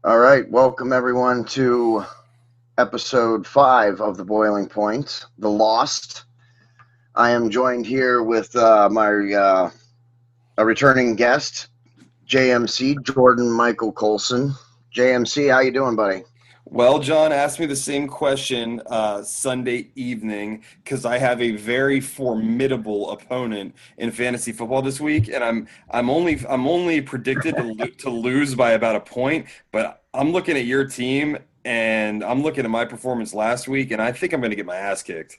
All right, welcome everyone to episode 5 of the Boiling Point, The Lost. I am joined here with my a returning guest, JMC Jordan Michael Colson. JMC, how you doing, buddy? Well, John asked me the same question Sunday evening because I have a very formidable opponent in fantasy football this week, and I'm only predicted to lose by about a point. But I'm looking at your team, and I'm looking at my performance last week, and I think I'm going to get my ass kicked.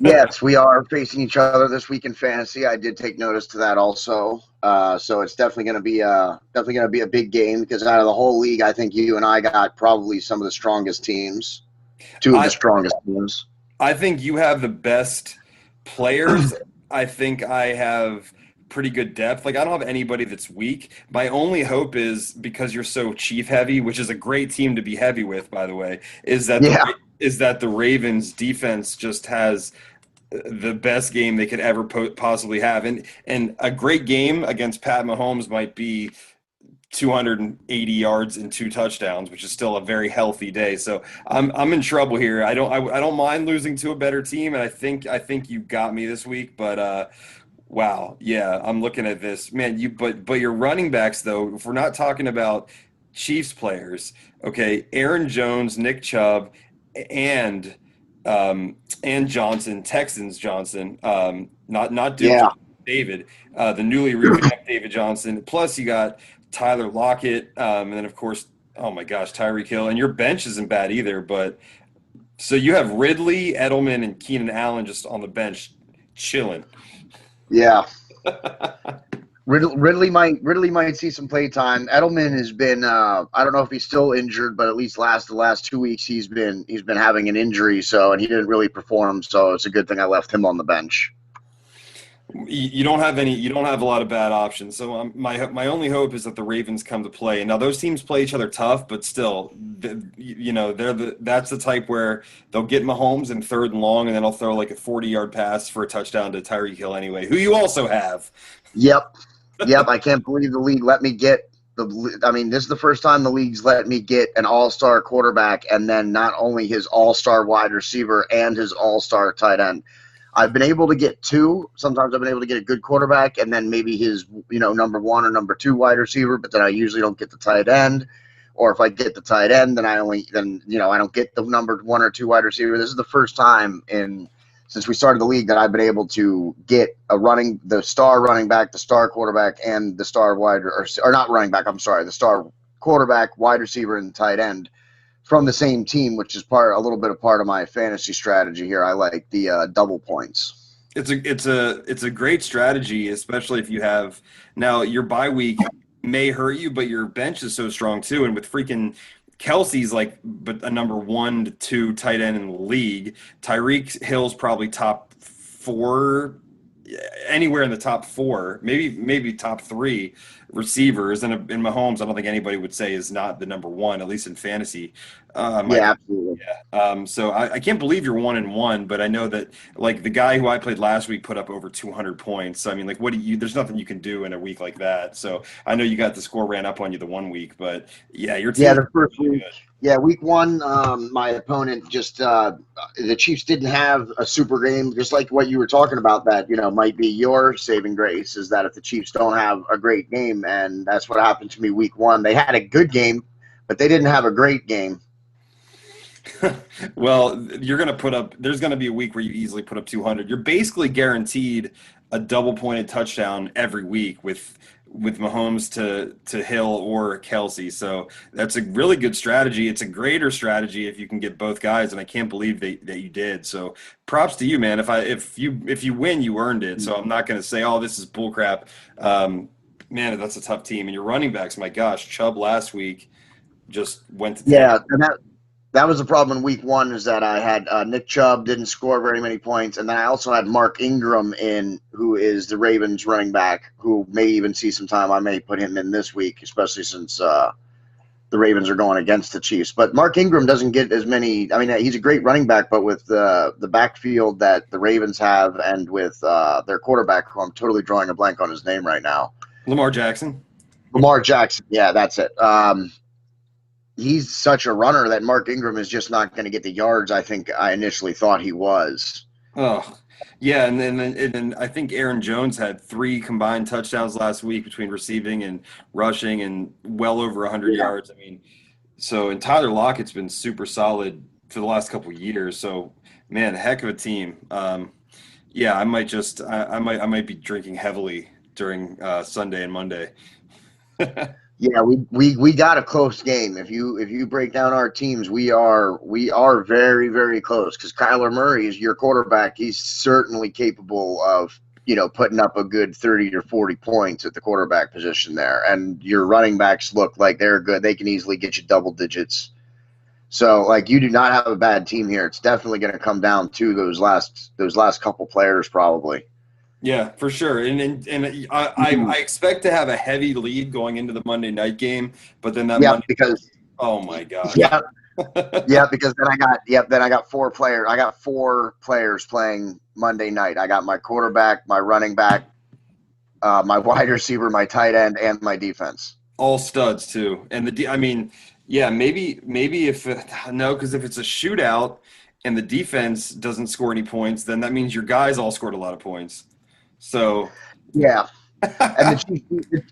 Yes, we are facing each other this week in fantasy. I did take notice to that also. So it's definitely going to be a big game because out of the whole league, I think you and I got probably some of the strongest teams, two of the I strongest teams. I think you have the best players. I think I have pretty good depth. Like I don't have anybody that's weak. My only hope is because you're so chief heavy, which is a great team to be heavy with, by the way, Yeah, is that the Ravens defense just has the best game they could ever possibly have. And a great game against Pat Mahomes might be 280 yards and 2 touchdowns, which is still a very healthy day. So I'm in trouble here. I don't mind losing to a better team, and I think you got me this week. But wow, yeah, I'm looking at this, man. But your running backs though, if we're not talking about Chiefs players, okay, Aaron Jones, Nick Chubb, and and Johnson, Texans Johnson, not Duke yeah. Johnson, David, the newly revamped David Johnson. Plus, you got Tyler Lockett, and then of course, oh my gosh, Tyreek Hill. And your bench isn't bad either. But so you have Ridley, Edelman, and Keenan Allen just on the bench, chilling. Yeah, Ridley might see some play time. Edelman has been I don't know if he's still injured, but at least the last 2 weeks he's been having an injury, so and he didn't really perform, so it's a good thing I left him on the bench. You don't have any. You don't have a lot of bad options. So my only hope is that the Ravens come to play. And now those teams play each other tough, but still, that's the type where they'll get Mahomes in third and long, and then I'll throw like a 40-yard pass for a touchdown to Tyreek Hill anyway, who you also have. Yep, yep. I can't believe the league let me get the. I mean, this is the first time the league's let me get an all-star quarterback, and then not only his all-star wide receiver and his all-star tight end. I've been able to get two. Sometimes I've been able to get a good quarterback and then maybe his, number one or number two wide receiver, but then I usually don't get the tight end. Or if I get the tight end, I don't get the number one or two wide receiver. This is the first time since we started the league that I've been able to get the star running back, the star quarterback, and the star or not running back. I'm sorry, the star quarterback, wide receiver, and tight end from the same team, which is a little bit of part of my fantasy strategy here. I like the double points. It's a great strategy, especially if you have now your bye week may hurt you, but your bench is so strong too. And with freaking Kelsey's like but a number 1 to 2 tight end in the league, Tyreek Hill's probably top four, anywhere in the top four, maybe top three receivers. And in Mahomes, I don't think anybody would say is not the number one, at least in fantasy. Yeah, absolutely. So I can't believe you're 1-1, but I know that like the guy who I played last week put up over 200 points. So, I mean, like, there's nothing you can do in a week like that. So I know you got the score ran up on you the 1 week, but yeah, your Yeah, team's the first really week. good. Yeah, week one, my opponent the Chiefs didn't have a super game, just like what you were talking about. That might be your saving grace is that if the Chiefs don't have a great game, and that's what happened to me week one. They had a good game, but they didn't have a great game. Well, there's going to be a week where you easily put up 200. You're basically guaranteed a double pointed touchdown every week with Mahomes to Hill or Kelsey. So that's a really good strategy. It's a greater strategy if you can get both guys, and I can't believe that you did. So props to you, man. If you win, you earned it. So I'm not going to say, oh, this is bullcrap. Man, that's a tough team. And your running backs, my gosh, Chubb last week just went to town. Yeah, and that was the problem in week one is that I had Nick Chubb didn't score very many points, and then I also had Mark Ingram who is the Ravens running back, who may even see some time. I may put him in this week, especially since the Ravens are going against the Chiefs. But Mark Ingram doesn't get as many. I mean, he's a great running back, but with the backfield that the Ravens have and with their quarterback, who I'm totally drawing a blank on his name right now, Lamar Jackson. Lamar Jackson. Yeah, that's it. he's such a runner that Mark Ingram is just not going to get the yards I think I initially thought he was. Oh, yeah, and then I think Aaron Jones had three combined touchdowns last week between receiving and rushing, and well over 100 Yeah. yards. I mean, so and Tyler Lockett's been super solid for the last couple of years. So, man, heck of a team. Yeah, I might be drinking heavily during Sunday and Monday. Yeah, we got a close game. If you break down our teams, we are very very close because Kyler Murray is your quarterback. He's certainly capable of putting up a good 30 or 40 points at the quarterback position there, and your running backs look like they're good. They can easily get you double digits. So like you do not have a bad team here. It's definitely going to come down to those last couple players probably. Yeah, for sure. And I expect to have a heavy lead going into the Monday night game, but then that Yep, Monday, because oh my gosh. yeah, yeah, because then I got 4 players. I got 4 players playing Monday night. I got my quarterback, my running back, my wide receiver, my tight end, and my defense. All studs too. And I mean, yeah, maybe if no, because if it's a shootout and the defense doesn't score any points, then that means your guys all scored a lot of points. So, Yeah, and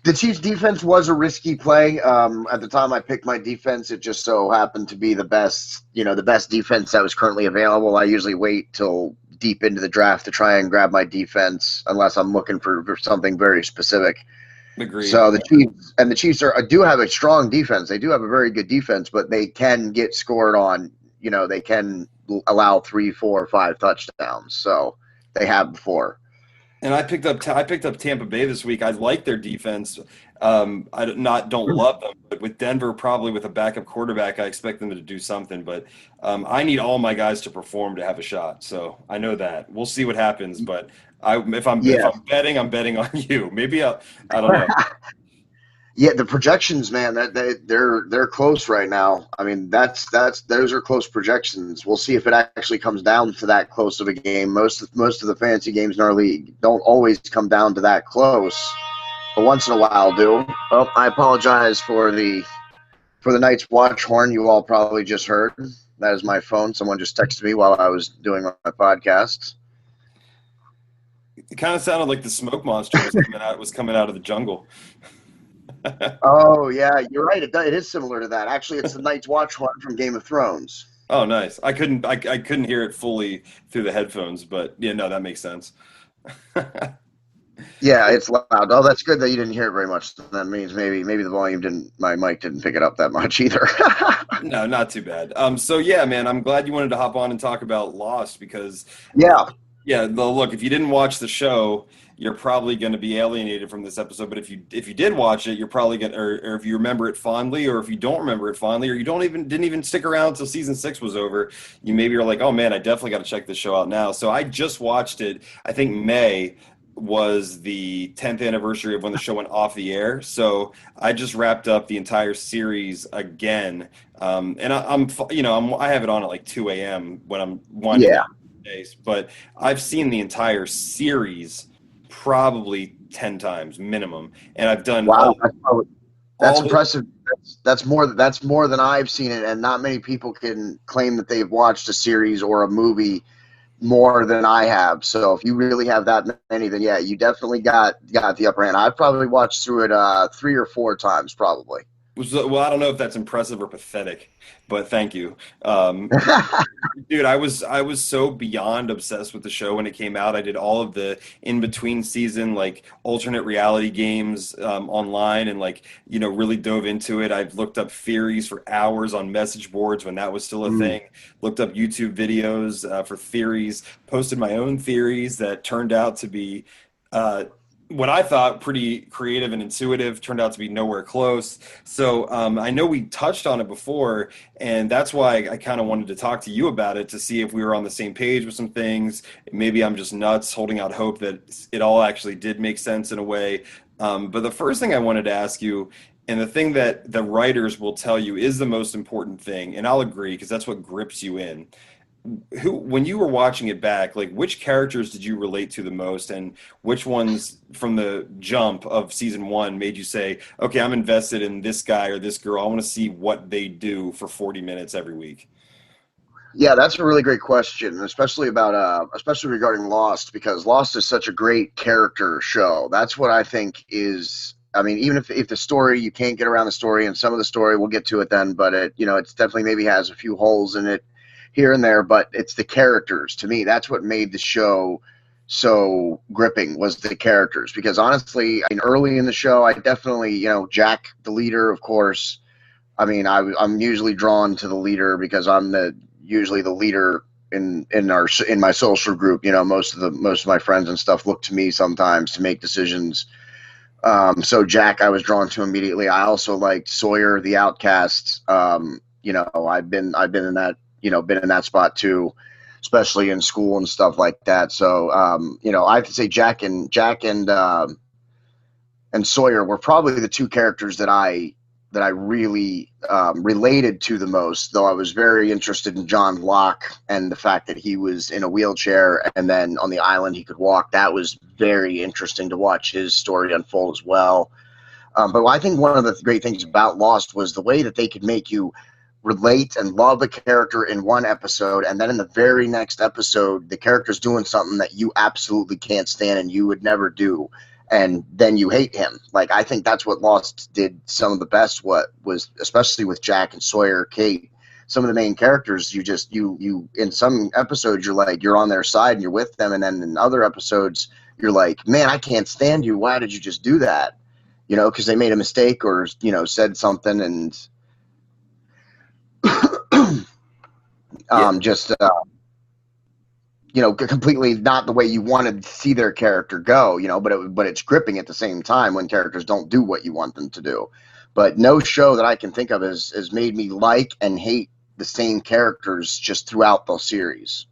the Chiefs defense was a risky play. At the time I picked my defense, it just so happened to be the best defense that was currently available. I usually wait till deep into the draft to try and grab my defense unless I'm looking for something very specific. agreed. So the Chiefs do have a strong defense. They do have a very good defense, but they can get scored on. They can allow 3, 4, 5 touchdowns. So they have before. And I picked up Tampa Bay this week. I like their defense. I don't love them, but with Denver probably with a backup quarterback, I expect them to do something. But I need all my guys to perform to have a shot. So I know that we'll see what happens. But if Yeah, I'm betting, I'm betting on you. Maybe I don't know. yeah. The projections, man, they're close right now. I mean, that's those are close projections. We'll see if it actually comes down to that close of a game. Most of the fantasy games in our league don't always come down to that close, but once in a while do. Oh, I apologize for the night's watch horn you all probably just heard. That is my phone. Someone just texted me while I was doing my podcast. It kind of sounded like the smoke monster was coming out of the jungle. Oh yeah, you're right. It is similar to that. Actually, it's the Night's Watch horn from Game of Thrones. Oh, nice. I couldn't hear it fully through the headphones, but yeah, no, that makes sense. Yeah, it's loud. Oh, that's good that you didn't hear it very much. That means maybe the volume didn't. My mic didn't pick it up that much either. No, not too bad. So yeah, man, I'm glad you wanted to hop on and talk about Lost because, Yeah, yeah, look, if you didn't watch the show, you're probably going to be alienated from this episode. But if you did watch it, you're probably going, or if you remember it fondly, or if you don't remember it fondly, or you didn't even stick around until season 6 was over, you maybe are like, oh man, I definitely got to check this show out now. So I just watched it. I think May was the 10th anniversary of when the show went off the air. So I just wrapped up the entire series again. And I have it on at like 2 a.m. when I'm winding yeah. down days, but I've seen the entire series probably 10 times minimum, and I've done Wow, that's all the impressive. That's more than I've seen it, and not many people can claim that they've watched a series or a movie more than I have. So if you really have that many, then yeah, you definitely got the upper hand. I've probably watched through it 3 or 4 times, probably. well, I don't know if that's impressive or pathetic, but thank you. Dude, I was so beyond obsessed with the show when it came out. I did all of the in between season like alternate reality games online, and like really dove into it. I've looked up theories for hours on message boards when that was still a Mm. thing. Looked up YouTube videos for theories. Posted my own theories that turned out to be uh, what I thought pretty creative and intuitive. Turned out to be nowhere close. So I know we touched on it before, and that's why I kind of wanted to talk to you about it to see if we were on the same page with some things. Maybe I'm just nuts, holding out hope that it all actually did make sense in a way. But the first thing I wanted to ask you, and the thing that the writers will tell you is the most important thing, and I'll agree because that's what grips you in. who, when you were watching it back, like which characters did you relate to the most, and which ones from the jump of season one made you say, okay, I'm invested in this guy or this girl. I want to see what they do for 40 minutes every week. Yeah, that's a really great question, especially about especially regarding Lost, because Lost is such a great character show. That's what I think is. I mean, even if the story, you can't get around the story, and some of the story we'll get to it then, but it's definitely maybe has a few holes in it here and there, but it's the characters. To me, that's what made the show so gripping, was the characters. Because honestly, I mean, early in the show, I definitely, Jack, the leader, of course. I mean, I'm usually drawn to the leader because I'm the usually the leader in my social group. Most of my friends and stuff look to me sometimes to make decisions. So Jack, I was drawn to immediately. I also liked Sawyer, the outcast. I've been in that been in that spot too, especially in school and stuff like that. So I have to say Jack and Sawyer were probably the two characters that I really related to the most. Though I was very interested in John Locke and the fact that he was in a wheelchair and then on the island he could walk. That was very interesting to watch his story unfold as well. But I think one of the great things about Lost was the way that they could make you relate and love a character in one episode, and then in the very next episode, the character's doing something that you absolutely can't stand and you would never do, and then you hate him. Like, I think that's what Lost did some of the best. What was, especially with Jack and Sawyer, Kate, some of the main characters, you in some episodes you're like you're on their side and you're with them, and then in other episodes you're like, man, I can't stand you. Why did you just do that? Because they made a mistake or said something, and Yeah, just completely not the way you wanted to see their character go. But it's gripping at the same time when characters don't do what you want them to do. But no show that I can think of has made me like and hate the same characters just throughout the series.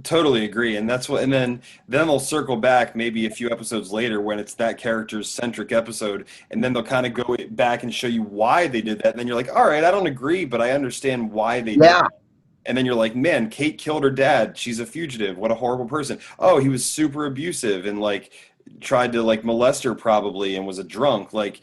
totally agree. And that's what, and then they'll circle back maybe a few episodes later when it's that character's centric episode, and then they'll kind of go back and show you why they did that. And then you're like, all right, I don't agree, but I understand why they did. Yeah, And then you're like, man, Kate killed her dad. She's a fugitive. What a horrible person. Oh, he was super abusive and like tried to like molest her probably and was a drunk. Like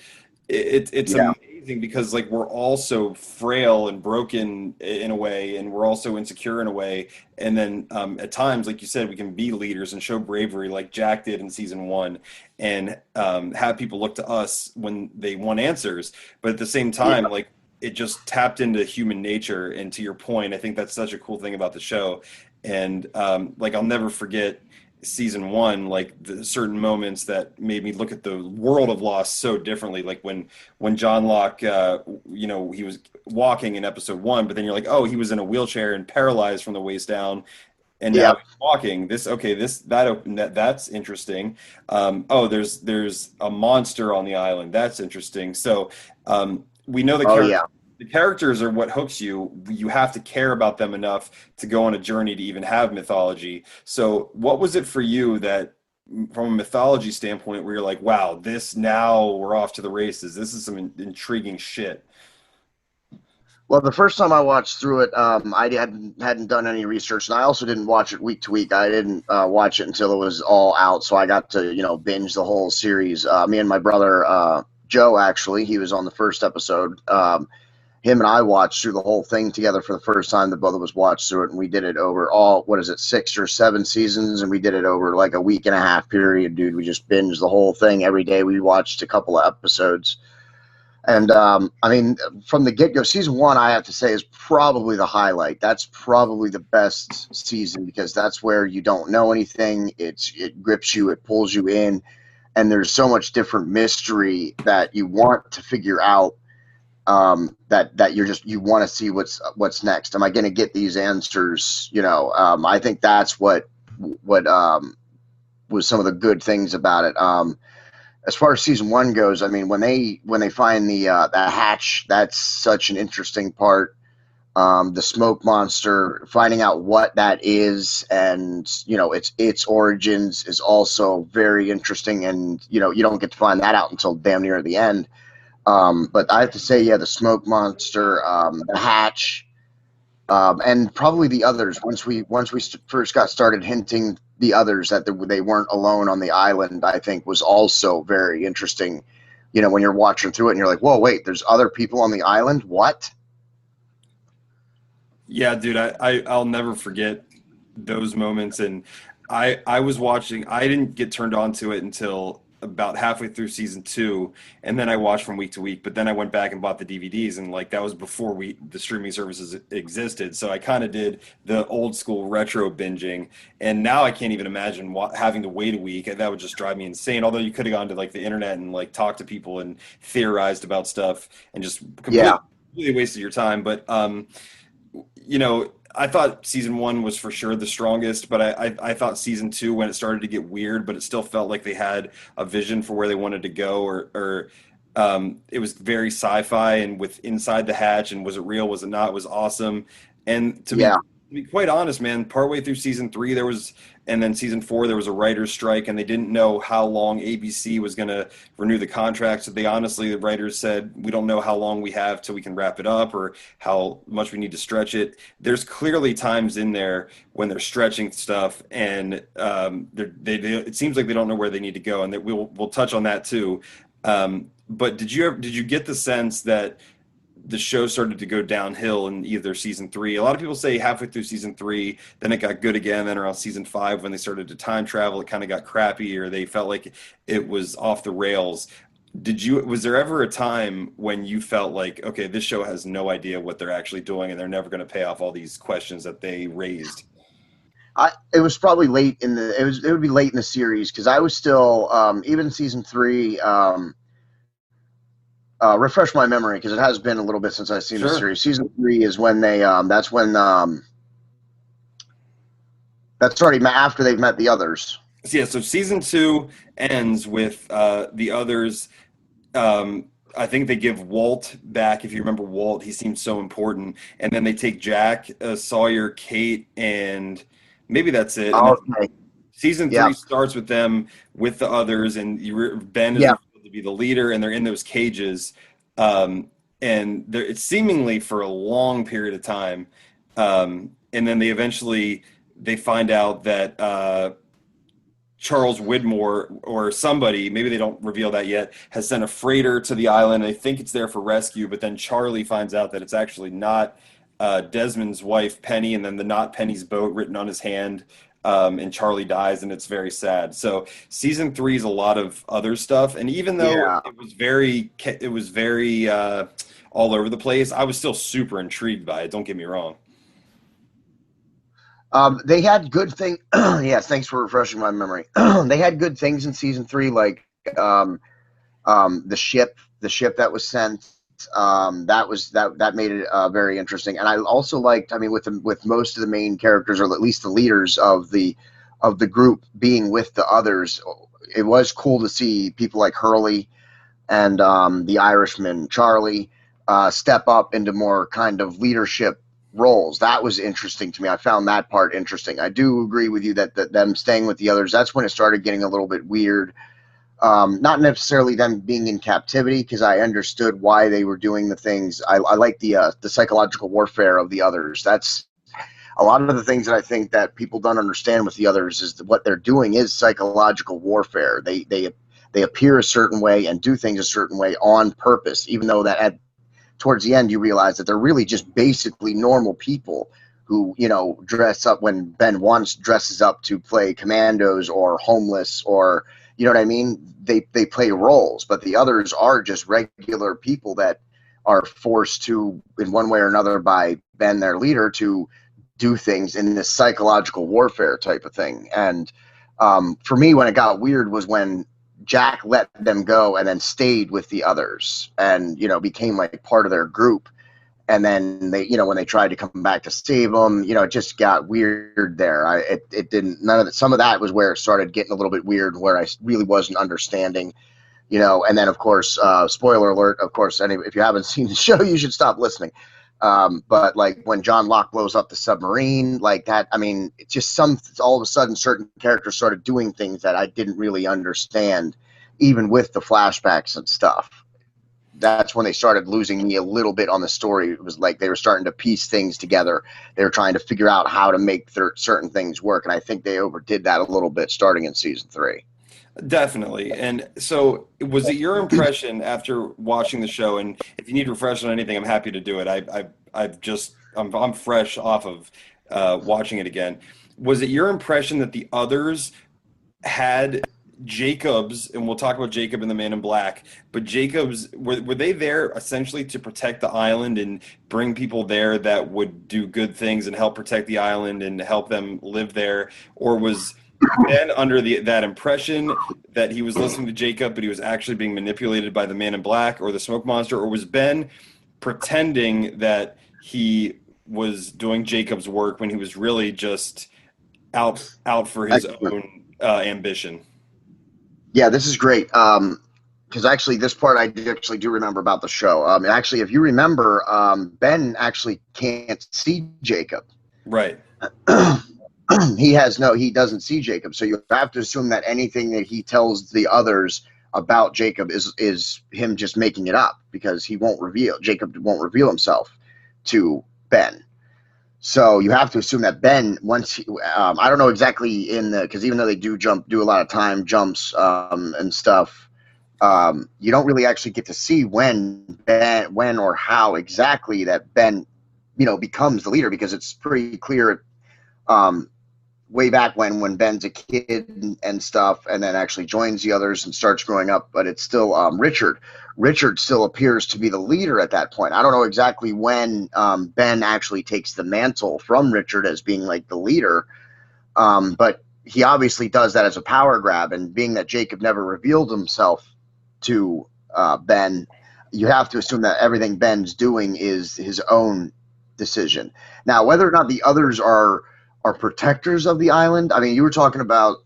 it's yeah, amazing because like we're all so frail and broken in a way, and we're also insecure in a way. And then at times, like you said, we can be leaders and show bravery like Jack did in season one, and have people look to us when they want answers. But at the same time, yeah. like it just tapped into human nature. And to your point, I think that's such a cool thing about the show. And like I'll never forget season one, like the certain moments that made me look at the world of Lost so differently. Like when John Locke, he was walking in episode one, but then you're like, oh, he was in a wheelchair and paralyzed from the waist down, and now Yep. he's walking. That's interesting. Oh, there's a monster on the island. That's interesting. So we know Oh yeah. the characters are what hooks you. You have to care about them enough to go on a journey to even have mythology. So what was it for you that, from a mythology standpoint, where you're like, wow, this, now we're off to the races. This is some intriguing shit. Well, the first time I watched through it, I hadn't done any research, and I also didn't watch it week to week. I didn't watch it until it was all out, so I got to binge the whole series. Me and my brother Joe, actually, he was on the first episode. Him and I watched through the whole thing together for the first time. The both of us watched through it, and we did it over all, what is it, 6 or 7 seasons, and we did it over like a week and a half period, dude. We just binged the whole thing every day. We watched a couple of episodes. And I mean, from the get go, season one, I have to say, is probably the highlight. That's probably the best season because that's where you don't know anything. It grips you, it pulls you in, and there's so much different mystery that you want to figure out. That you want to see what's next. Am I going to get these answers? I think that's what was some of the good things about it. As far as season one goes, I mean, when they find the hatch, that's such an interesting part. The smoke monster, finding out what that is, and its origins is also very interesting. And you don't get to find that out until damn near the end. But I have to say, yeah, the smoke monster, the hatch, And probably the others. Once we first got started hinting the others that they weren't alone on the island, I think was also very interesting. You know, when you're watching through it and you're like, "Whoa, wait, there's other people on the island? What?" Yeah, dude, I'll never forget those moments. And I was watching. I didn't get turned on to it until about halfway through season two, and then I watched from week to week. But then I went back and bought the DVDs, and like that was before the streaming services existed. So I kind of did the old school retro binging, and now I can't even imagine having to wait a week. That would just drive me insane. Although you could have gone to like the internet and like talked to people and theorized about stuff and just Yeah, completely wasted your time. But I thought season one was for sure the strongest, but I thought season two, when it started to get weird, but it still felt like they had a vision for where they wanted to go, or it was very sci-fi and with inside the hatch, and was it real, was it not, was awesome. And yeah, to be quite honest, man, partway through season three, and then season four, there was a writer's strike, and they didn't know how long ABC was going to renew the contract. So the writers said, we don't know how long we have till we can wrap it up, or how much we need to stretch it. There's clearly times in there when they're stretching stuff, and it seems like they don't know where they need to go, and that we'll touch on that too. But did you get the sense that the show started to go downhill in either season three? A lot of people say halfway through season three, then it got good again. Then around season five, when they started to time travel, it kind of got crappy, or they felt like it was off the rails. Was there ever a time when you felt like, okay, this show has no idea what they're actually doing, and they're never going to pay off all these questions that they raised? it was probably it would be late in the series because I was still even season three. Refresh my memory because it has been a little bit since I've seen the Sure. series. Season three is when that's already after they've met the others. So, yeah, so season two ends with the others. I think they give Walt back. If you remember Walt, he seems so important. And then they take Jack, Sawyer, Kate, and maybe that's it. And then Okay. season Yeah. three starts with them with the others, and Ben is Yeah. revealed to be the leader, and they're in those cages. And it's seemingly for a long period of time. And then they find out that Charles Widmore or somebody, maybe they don't reveal that yet, has sent a freighter to the island. They think it's there for rescue, but then Charlie finds out that it's actually not Desmond's wife, Penny, and then the not Penny's boat written on his hand. And Charlie dies, and it's very sad. So season three is a lot of other stuff, and even though Yeah. it was very all over the place, I was still super intrigued by it. Don't get me wrong. They had good thing. Yes, thanks for refreshing my memory. They had good things in season three, like um, the ship that was sent. That made it very interesting. And I also liked. I mean, with most of the main characters, or at least the leaders of the group, being with the others, it was cool to see people like Hurley and the Irishman Charlie step up into more kind of leadership roles. That was interesting to me. I found that part interesting. I do agree with you that them staying with the others, that's when it started getting a little bit weird. Not necessarily them being in captivity, because I understood why they were doing the things. I like the psychological warfare of the others. That's a lot of the things that I think that people don't understand with the others is that what they're doing is psychological warfare. They appear a certain way and do things a certain way on purpose, even though towards the end you realize that they're really just basically normal people who dress up when Ben once dresses up to play commandos or homeless, or you know what I mean. They play roles, but the others are just regular people that are forced to, in one way or another, by Ben, their leader, to do things in this psychological warfare type of thing. And for me, when it got weird was when Jack let them go and then stayed with the others, and became like part of their group. And then they, when they tried to come back to save them, it just got weird there. It didn't. None of it. Some of that was where it started getting a little bit weird, where I really wasn't understanding. And then of course, spoiler alert. Of course, if you haven't seen the show, you should stop listening. But like when John Locke blows up the submarine, like that, I mean, it's just all of a sudden certain characters started doing things that I didn't really understand, even with the flashbacks and stuff. that's when they started losing me a little bit on the story. It was like they were starting to piece things together. They were trying to figure out how to make certain things work, and I think they overdid that a little bit starting in season 3. Definitely. And so, was it your impression after watching the show? And if you need refresh on anything, I'm happy to do it. I'm fresh off of watching it again. Was it your impression that the others had Jacobs, and we'll talk about Jacob and the Man in Black, but Jacobs, were they there essentially to protect the island and bring people there that would do good things and help protect the island and help them live there? Or was Ben under that impression that he was listening to Jacob, but he was actually being manipulated by the Man in Black or the Smoke Monster? Or was Ben pretending that he was doing Jacob's work when he was really just out for his own ambition? Yeah, this is great. Because actually, this part I actually do remember about the show. Actually, if you remember, Ben actually can't see Jacob. Right. He doesn't see Jacob. So you have to assume that anything that he tells the others about Jacob is him just making it up, because Jacob won't reveal himself to Ben. So you have to assume that Ben, I don't know exactly because even though they do a lot of time jumps and stuff, you don't really actually get to see when or how exactly that Ben, becomes the leader, because it's pretty clear way back when Ben's a kid and stuff, and then actually joins the others and starts growing up. But it's still Richard. Richard still appears to be the leader at that point. I don't know exactly when Ben actually takes the mantle from Richard as being like the leader, but he obviously does that as a power grab. And being that Jacob never revealed himself to Ben, you have to assume that everything Ben's doing is his own decision. Now, whether or not the others are protectors of the island. I mean, you were talking about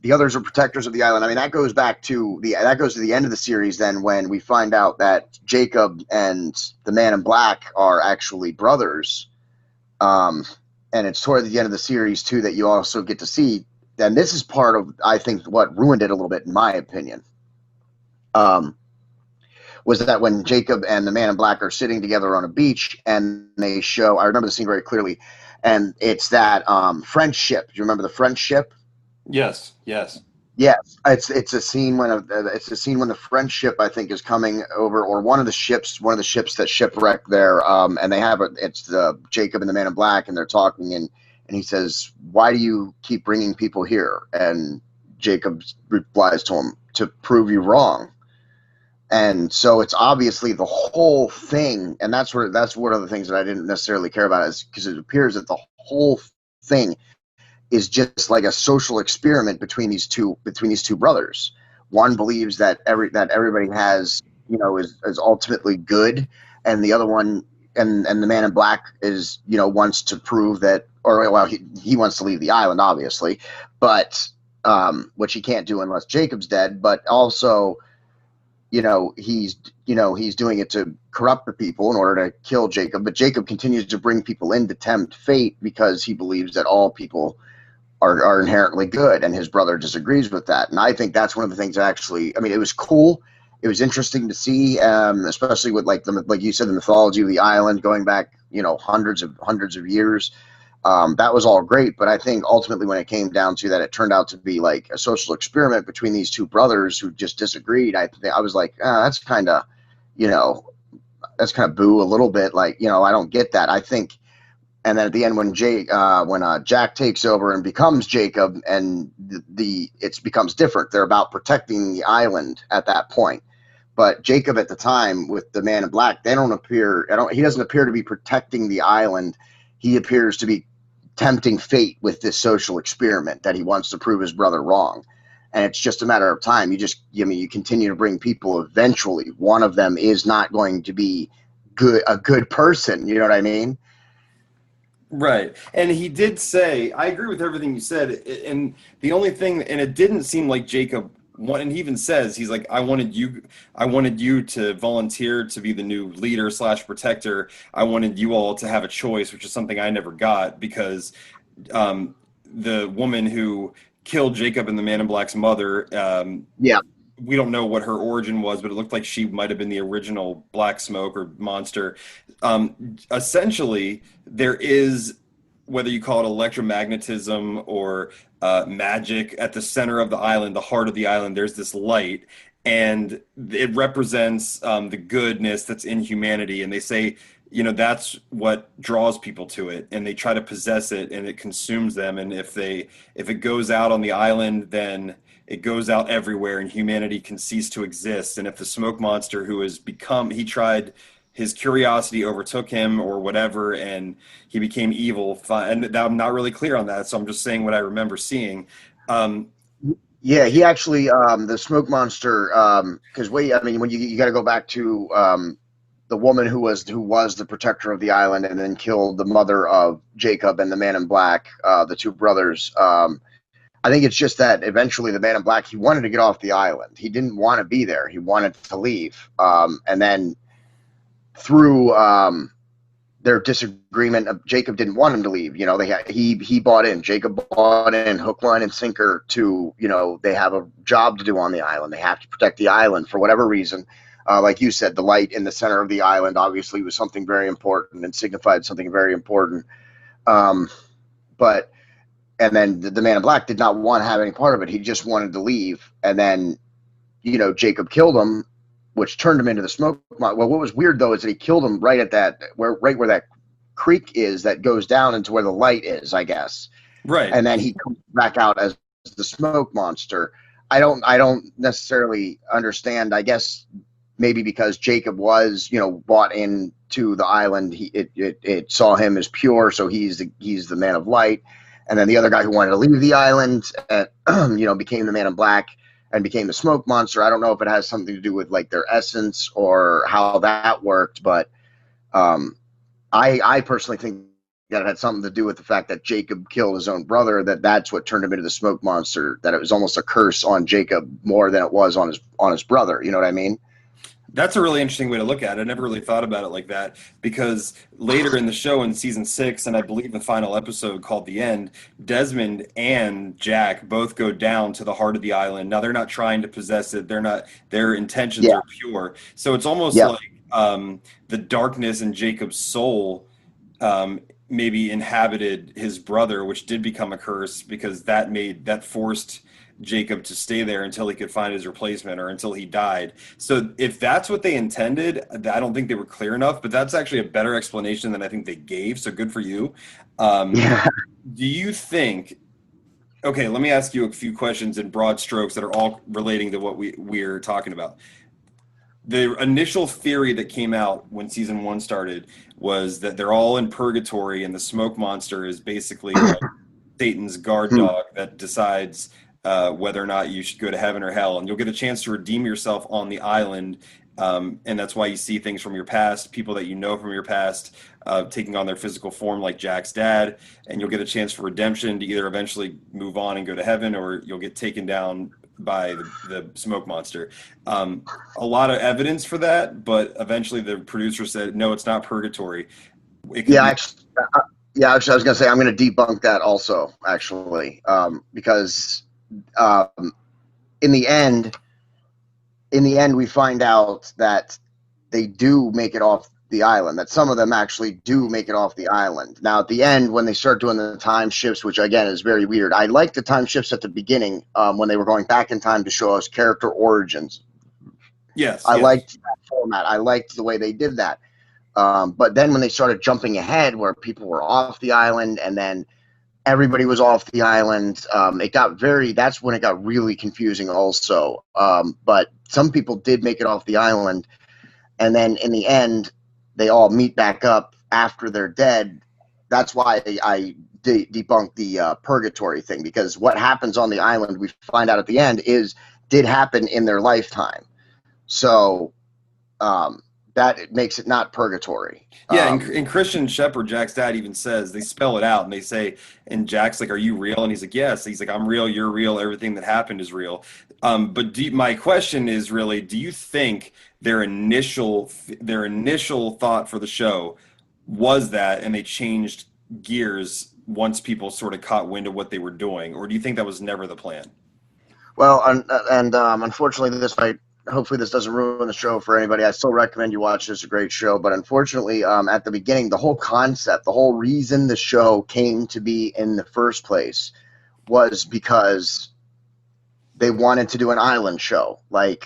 the others are protectors of the island. I mean, that goes to the end of the series then, when we find out that Jacob and the Man in Black are actually brothers. And it's toward the end of the series too that you also get to see. And this is part of, I think, what ruined it a little bit, in my opinion. Was that when Jacob and the Man in Black are sitting together on a beach, and I remember the scene very clearly, and it's that French ship. Do you remember the French ship? Yes. Yes. It's a scene when the French ship, I think, is coming over, or one of the ships that shipwrecked there, and they have it's the Jacob and the Man in Black, and they're talking, and he says, "Why do you keep bringing people here?" And Jacob replies to him, "To prove you wrong." And so it's obviously the whole thing, and that's one of the things that I didn't necessarily care about, is because it appears that the whole thing is just like a social experiment between these two brothers. One believes that everybody has, is ultimately good, and the other one, and the Man in Black is, wants to prove that, or well, he wants to leave the island, obviously, but which he can't do unless Jacob's dead, but also, he's doing it to corrupt the people in order to kill Jacob. But Jacob continues to bring people in to tempt fate, because he believes that all people are inherently good, and his brother disagrees with that. And I think that's one of the things that actually, I mean, it was cool. It was interesting to see, especially with like you said, the mythology of the island going back, hundreds of years. That was all great, but I think ultimately when it came down to that, it turned out to be like a social experiment between these two brothers who just disagreed. I was like, that's kind of boo a little bit. Like, I don't get that. I think, and then at the end when Jack takes over and becomes Jacob, and it becomes different. They're about protecting the island at that point. But Jacob at the time with the Man in Black, he doesn't appear to be protecting the island. He appears to be tempting fate with this social experiment that he wants to prove his brother wrong. And it's just a matter of time. You continue to bring people. Eventually, one of them is not going to be a good person. You know what I mean? Right. And he did say, I agree with everything you said. And the only thing, and it didn't seem like Jacob, and he even says, he's like, I wanted you to volunteer to be the new leader / protector. I wanted you all to have a choice, which is something I never got, because the woman who killed Jacob and the Man in Black's mother, Yeah. we don't know what her origin was, but it looked like she might have been the original black smoke or monster. Essentially, there is, whether you call it electromagnetism or magic, at the center of the island, the heart of the island, there's this light, and it represents the goodness that's in humanity. And they say, that's what draws people to it, and they try to possess it, and it consumes them. And if it goes out on the island, then it goes out everywhere, and humanity can cease to exist. And if the smoke monster, who has become, he tried, his curiosity overtook him or whatever, and he became evil. And I'm not really clear on that, so I'm just saying what I remember seeing. Yeah, he actually, the smoke monster, because when you got to go back to the woman who was the protector of the island and then killed the mother of Jacob and the Man in Black, the two brothers. I think it's just that eventually the Man in Black, he wanted to get off the island. He didn't want to be there. He wanted to leave. And then through their disagreement, Jacob didn't want him to leave. He bought in. Jacob bought in hook, line, and sinker to, they have a job to do on the island. They have to protect the island for whatever reason. Like you said, the light in the center of the island obviously was something very important and signified something very important. And then the Man in Black did not want to have any part of it. He just wanted to leave. And then, Jacob killed him, which turned him into the smoke. Well, what was weird though is that he killed him right where that creek is that goes down into where the light is, I guess. Right. And then he comes back out as the smoke monster. I don't necessarily understand. I guess maybe because Jacob was, bought into the island, it saw him as pure, so he's the Man of Light. And then the other guy who wanted to leave the island, became the Man in Black and became the smoke monster. I don't know if it has something to do with like their essence or how that worked, but I personally think that it had something to do with the fact that Jacob killed his own brother. That's what turned him into the smoke monster. That it was almost a curse on Jacob more than it was on his brother. You know what I mean? That's a really interesting way to look at it. I never really thought about it like that, because later in the show, in season 6, and I believe the final episode called The End, Desmond and Jack both go down to the heart of the island. Now, they're not trying to possess it. Their intentions are pure. So it's almost like the darkness in Jacob's soul maybe inhabited his brother, which did become a curse, because that forced Jacob to stay there until he could find his replacement, or until he died. So if that's what they intended, I don't think they were clear enough, but that's actually a better explanation than I think they gave. So good for you. Do you think, okay, let me ask you a few questions in broad strokes that are all relating to what we're talking about. The initial theory that came out when season 1 started was that they're all in purgatory, and the smoke monster is basically like Satan's guard dog that decides whether or not you should go to heaven or hell, and you'll get a chance to redeem yourself on the island, and that's why you see things from your past, people that you know from your past, taking on their physical form, like Jack's dad, and you'll get a chance for redemption to either eventually move on and go to heaven, or you'll get taken down by the smoke monster. A lot of evidence for that, but eventually the producer said, no, it's not purgatory. Actually, I was going to say I'm going to debunk that also, actually, because in the end, we find out that they do make it off the island, that some of them actually do make it off the island. Now, at the end, when they start doing the time shifts, which again is very weird, I liked the time shifts at the beginning when they were going back in time to show us character origins. I liked that format. I liked the way they did that. But then when they started jumping ahead, where people were off the island and then everybody was off the island, that's when it got really confusing also. But some people did make it off the island, and then in the end, they all meet back up after they're dead. That's why I debunked the purgatory thing, because what happens on the island, we find out at the end, did happen in their lifetime. So that makes it not purgatory. Yeah, and Christian Shepherd, Jack's dad, even says, they spell it out, and they say, and Jack's like, are you real? And he's like, yes. He's like, I'm real, you're real, everything that happened is real. But my question is really, do you think their initial thought for the show was that, and they changed gears once people sort of caught wind of what they were doing? Or do you think that was never the plan? Well, unfortunately, hopefully this doesn't ruin the show for anybody. I still recommend you watch it. It's a great show, but unfortunately, at the beginning, the whole concept, the whole reason the show came to be in the first place was because they wanted to do an island show, like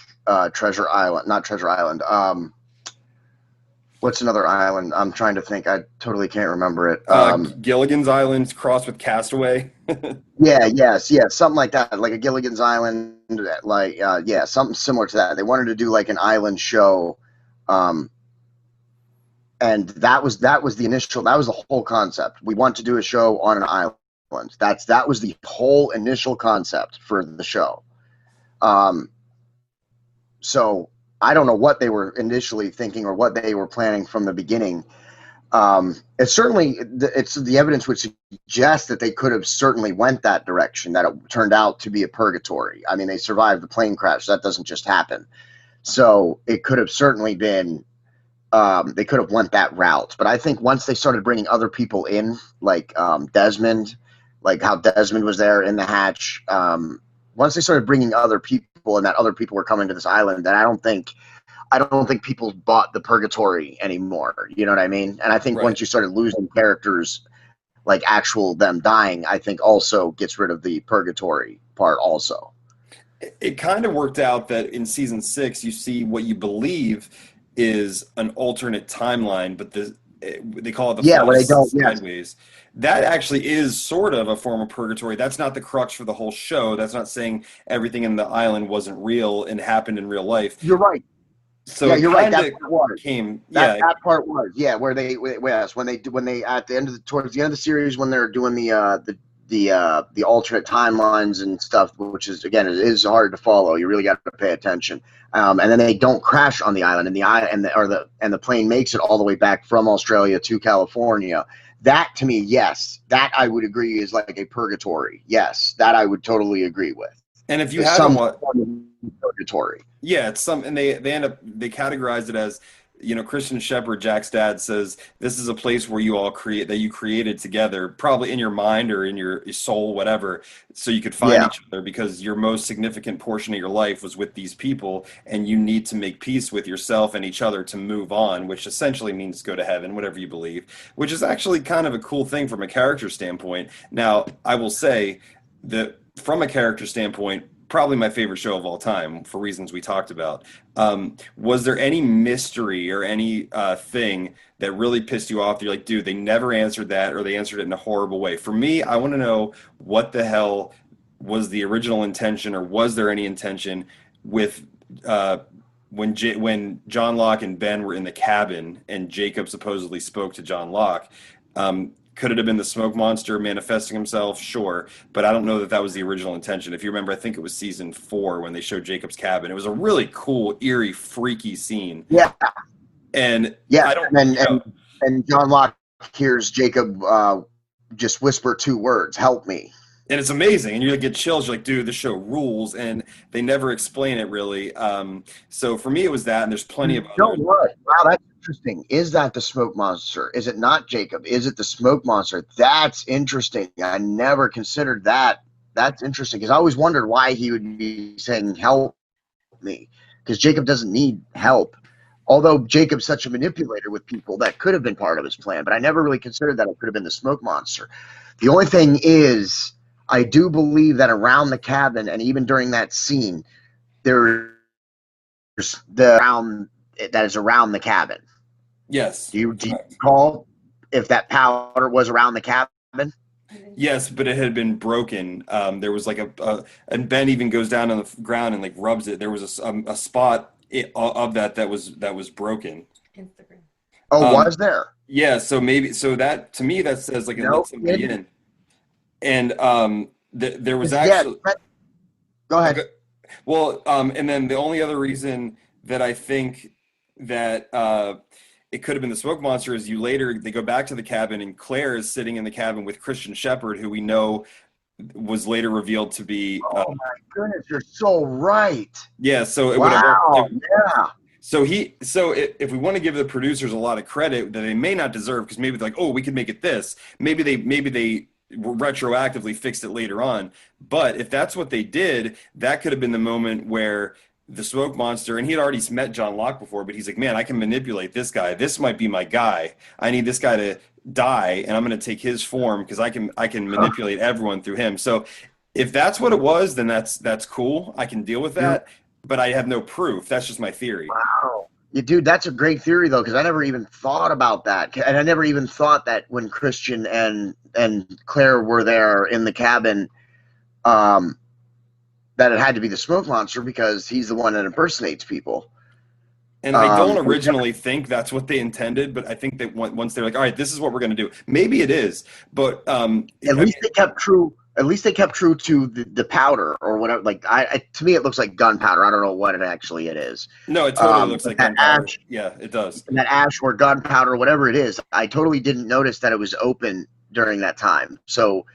Treasure Island, not Treasure Island. What's another island? I'm trying to think. I totally can't remember it. Gilligan's Island crossed with Castaway. Yeah, yes, yeah, something like that, like a Gilligan's Island, like yeah, something similar to that. They wanted to do like an island show, um, and that was the initial. That was the whole concept. We want to do a show on an island. That was the whole initial concept for the show. Um, so I don't know what they were initially thinking or what they were planning from the beginning. It's certainly it's the evidence would suggest that they could have certainly went that direction. That it turned out to be a purgatory. I mean, they survived the plane crash. That doesn't just happen. So it could have certainly been. They could have went that route. But I think once they started bringing other people in, like Desmond, like how Desmond was there in the hatch. Once they started bringing other people, and that other people were coming to this island, then I don't think people bought the purgatory anymore. You know what I mean? And I think Right. once you started losing characters, like actual them dying, I think also gets rid of the purgatory part also. It kind of worked out that in season 6, you see what you believe is an alternate timeline, but they call it the Yeah, well, they false don't. Yes, sideways. That actually is sort of a form of purgatory. That's not the crux for the whole show. That's not saying everything in the island wasn't real and happened in real life. you're right. So Yeah, it you're right. kind That of part was. came, That yeah, that part was. Yeah, where yes, when they at the end of towards the end of the series when they're doing the alternate timelines and stuff, which is again it is hard to follow. You really got to pay attention. And then they don't crash on the island, and the plane makes it all the way back from Australia to California. That to me, yes, that I would agree is like a purgatory. Yes, that I would totally agree with. and if you There's haven't some watched, form of purgatory. yeah, it's some, and they end up they categorize it as, Christian Shepherd, Jack's dad, says this is a place where you all create that you created together, probably in your mind or in your soul, whatever, so you could find Yeah, each other because your most significant portion of your life was with these people, and you need to make peace with yourself and each other to move on, which essentially means go to heaven, whatever you believe, which is actually kind of a cool thing from a character standpoint. Now, I will say that from a character standpoint, probably my favorite show of all time for reasons we talked about. Was there any mystery or any thing that really pissed you off? You're like, dude, they never answered that, or they answered it in a horrible way. For me, I want to know what the hell was the original intention, or was there any intention with uh, when John Locke and Ben were in the cabin and Jacob supposedly spoke to John Locke. Could it have been the smoke monster manifesting himself? Sure, but I don't know that that was the original intention. If you remember, I think it was season 4 when they showed Jacob's cabin. It was a really cool, eerie, freaky scene, yeah, and yeah. I don't, And John Locke hears Jacob just whisper 2 words, "Help me." and it's amazing, and you get chills. You're like, dude, this show rules, and they never explain it really. So for me, it was that, and there's plenty You of know others. what? Wow, that's interesting. Is that the smoke monster? Is it not Jacob? Is it the smoke monster? That's interesting. I never considered that. That's interesting because I always wondered why he would be saying "help me," because Jacob doesn't need help. Although Jacob's such a manipulator with people, that could have been part of his plan. But I never really considered that it could have been the smoke monster. The only thing is, I do believe that around the cabin and even during that scene, there's the around that is around the cabin. Yes, Do you correct. recall if that powder was around the cabin? Yes, but it had been broken. There was like and Ben even goes down on the ground and like rubs it. There was a spot of that was broken. Oh, Um, was there? yeah, so maybe so that to me that says like it let No somebody kidding. in, and there was Yeah. actually Go ahead. okay. Well, and then the only other reason that I think that it could have been the smoke monster is they go back to the cabin and Claire is sitting in the cabin with Christian Shepherd, who we know was later revealed to be Oh my goodness, you're so right. yeah. So it would have Wow. Yeah. if we want to give the producers a lot of credit that they may not deserve, because maybe they're like, oh, we could make it this. Maybe they retroactively fixed it later on. But if that's what they did, that could have been the moment where the smoke monster, and he had already met John Locke before, but he's like, man, I can manipulate this guy. This might be my guy. I need this guy to die, and I'm going to take his form because I can manipulate everyone through him. So if that's what it was, then that's cool. I can deal with that, but I have no proof. That's just my theory. Wow. Yeah, dude, that's a great theory though, because I never even thought about that, and I never even thought that when Christian and Claire were there in the cabin, um, that it had to be the smoke monster because he's the one that impersonates people. And I don't originally think that's what they intended, but I think that once they're like, all right, this is what we're going to do. Maybe it is, but at least they kept true. At least they kept true to the powder or whatever. Like to me, it looks like gunpowder. I don't know what it is. No, it totally looks like gunpowder. Ash, yeah, it does. That ash or gunpowder, whatever it is, I totally didn't notice that it was open during that time. So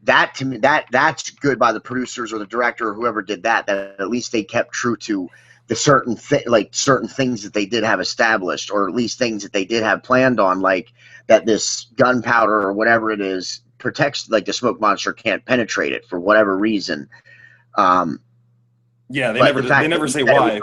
that to me, that's good by the producers or the director or whoever did that. That at least they kept true to the certain things that they did have established, or at least things that they did have planned on, like that this gunpowder or whatever it is protects, like the smoke monster can't penetrate it for whatever reason. Yeah, they never say why.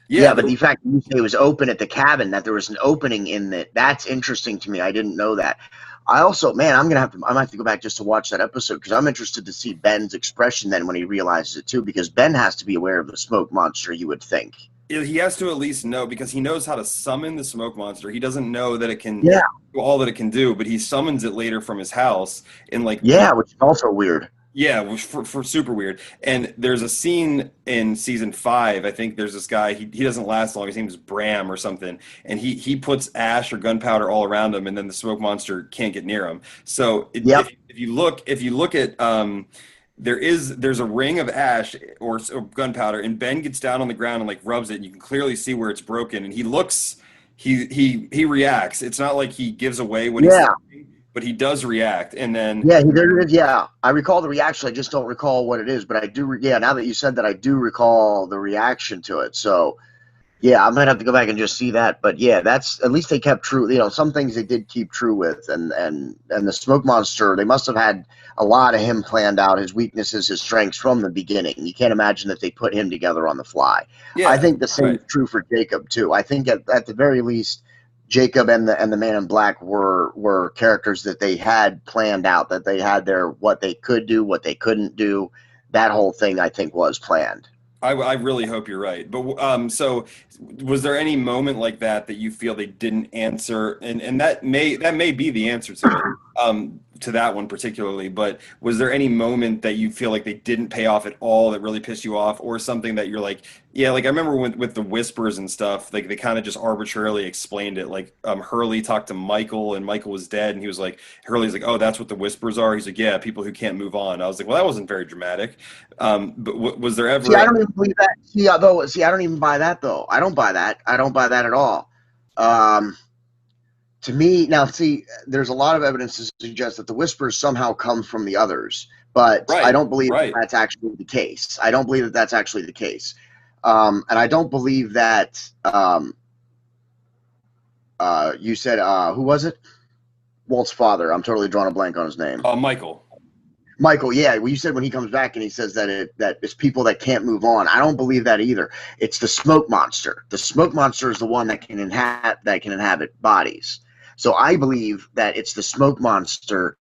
Yeah, but the fact that you say it was open at the cabin, that there was an opening in it, that's interesting to me. I didn't know that. I also, man, I might have to go back just to watch that episode because I'm interested to see Ben's expression then when he realizes it too, because Ben has to be aware of the smoke monster, you would think. He has to at least know, because he knows how to summon the smoke monster. He doesn't know that it can do all that it can do, but he summons it later from his house in which is also weird. Yeah, which for super weird. And there's a scene in season 5. I think there's this guy. He doesn't last long. His name is Bram or something. And he puts ash or gunpowder all around him, and then the smoke monster can't get near him. So if you look at there's a ring of ash or gunpowder, and Ben gets down on the ground and like rubs it, and you can clearly see where it's broken. And he reacts. It's not like he gives away what he's saying, but he does react. And then I recall the reaction. I just don't recall what it is, but I do. Now that you said that, I do recall the reaction to it. So yeah, I might have to go back and just see that. But yeah, that's at least they kept true. You know, some things they did keep true with, and the smoke monster, they must have had a lot of him planned out, his weaknesses, his strengths from the beginning. You can't imagine that they put him together on the fly. Yeah, I think the same is true for Jacob too. I think at the very least, Jacob and the Man in Black were characters that they had planned out, that they had what they could do, what they couldn't do. That whole thing, I think, was planned. I really hope you're right. But so was there any moment like that you feel they didn't answer? And that may be the answer to it, to that one particularly. But was there any moment that you feel like they didn't pay off at all that really pissed you off, or something that you're like, yeah, like I remember with the whispers and stuff, like they kind of just arbitrarily explained it. Like Hurley talked to Michael, and Michael was dead, and he was like, Hurley's like, oh, that's what the whispers are. He's like, yeah, people who can't move on. I was like, well, that wasn't very dramatic. But was there ever? See, I don't even believe that. See, I don't even buy that though. I don't buy that. I don't buy that at all. To me, now, see, there's a lot of evidence to suggest that the whispers somehow come from the others, but I don't believe that's actually the case. I don't believe that that's actually the case. And I don't believe that you said, who was it? Walt's father. I'm totally drawing a blank on his name. Michael, yeah. Well, you said when he comes back and he says that it's people that can't move on. I don't believe that either. It's the smoke monster. The smoke monster is the one that can inhabit bodies. So I believe that it's the smoke monster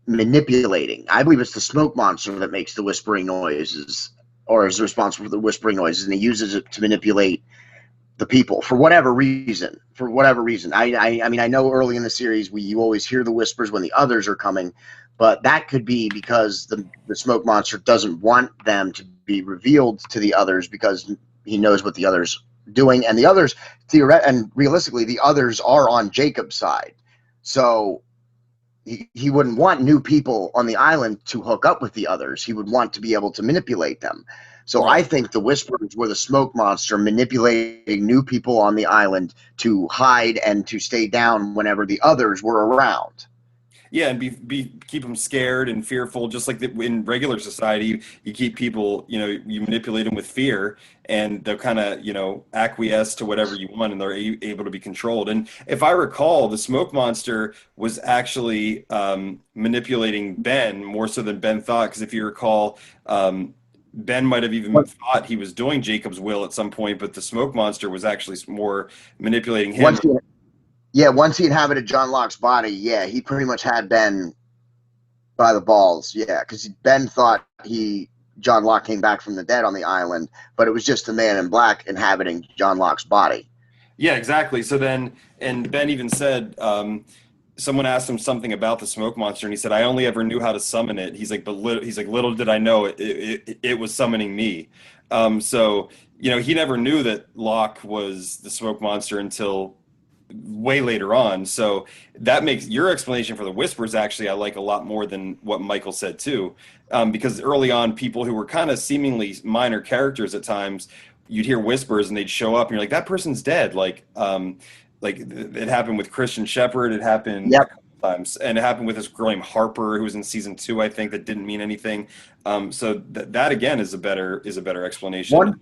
manipulating. I believe it's the smoke monster that makes the whispering noises, or is responsible for the whispering noises, and he uses it to manipulate the people for whatever reason. I mean, I know early in the series you always hear the whispers when the others are coming, but that could be because the smoke monster doesn't want them to be revealed to the others because he knows what the others are doing, and the others and realistically the others are on Jacob's side. So he wouldn't want new people on the island to hook up with the others. He would want to be able to manipulate them. So I think the whispers were the smoke monster manipulating new people on the island to hide and to stay down whenever the others were around. Yeah, and keep them scared and fearful, just like in regular society, you keep people, you manipulate them with fear, and they'll kind of, acquiesce to whatever you want, and they're able to be controlled. And if I recall, the smoke monster was actually manipulating Ben more so than Ben thought, because if you recall, Ben might have even thought he was doing Jacob's will at some point, but the smoke monster was actually more manipulating him. Once he inhabited John Locke's body, yeah, he pretty much had Ben by the balls. Yeah, because Ben thought John Locke came back from the dead on the island, but it was just the man in black inhabiting John Locke's body. Yeah, exactly. So then, and Ben even said, someone asked him something about the smoke monster, and he said, "I only ever knew how to summon it." He's like, little did I know it was summoning me. So he never knew that Locke was the smoke monster until way later on. So that makes your explanation for the whispers actually I like a lot more than what Michael said too, because early on, people who were kind of seemingly minor characters at times, you'd hear whispers and they'd show up, and you're like, that person's dead. Like it happened with Christian Shepherd. It happened a couple times, and it happened with this girl named Harper who was in season 2, I think, that didn't mean anything. So that again is a better explanation.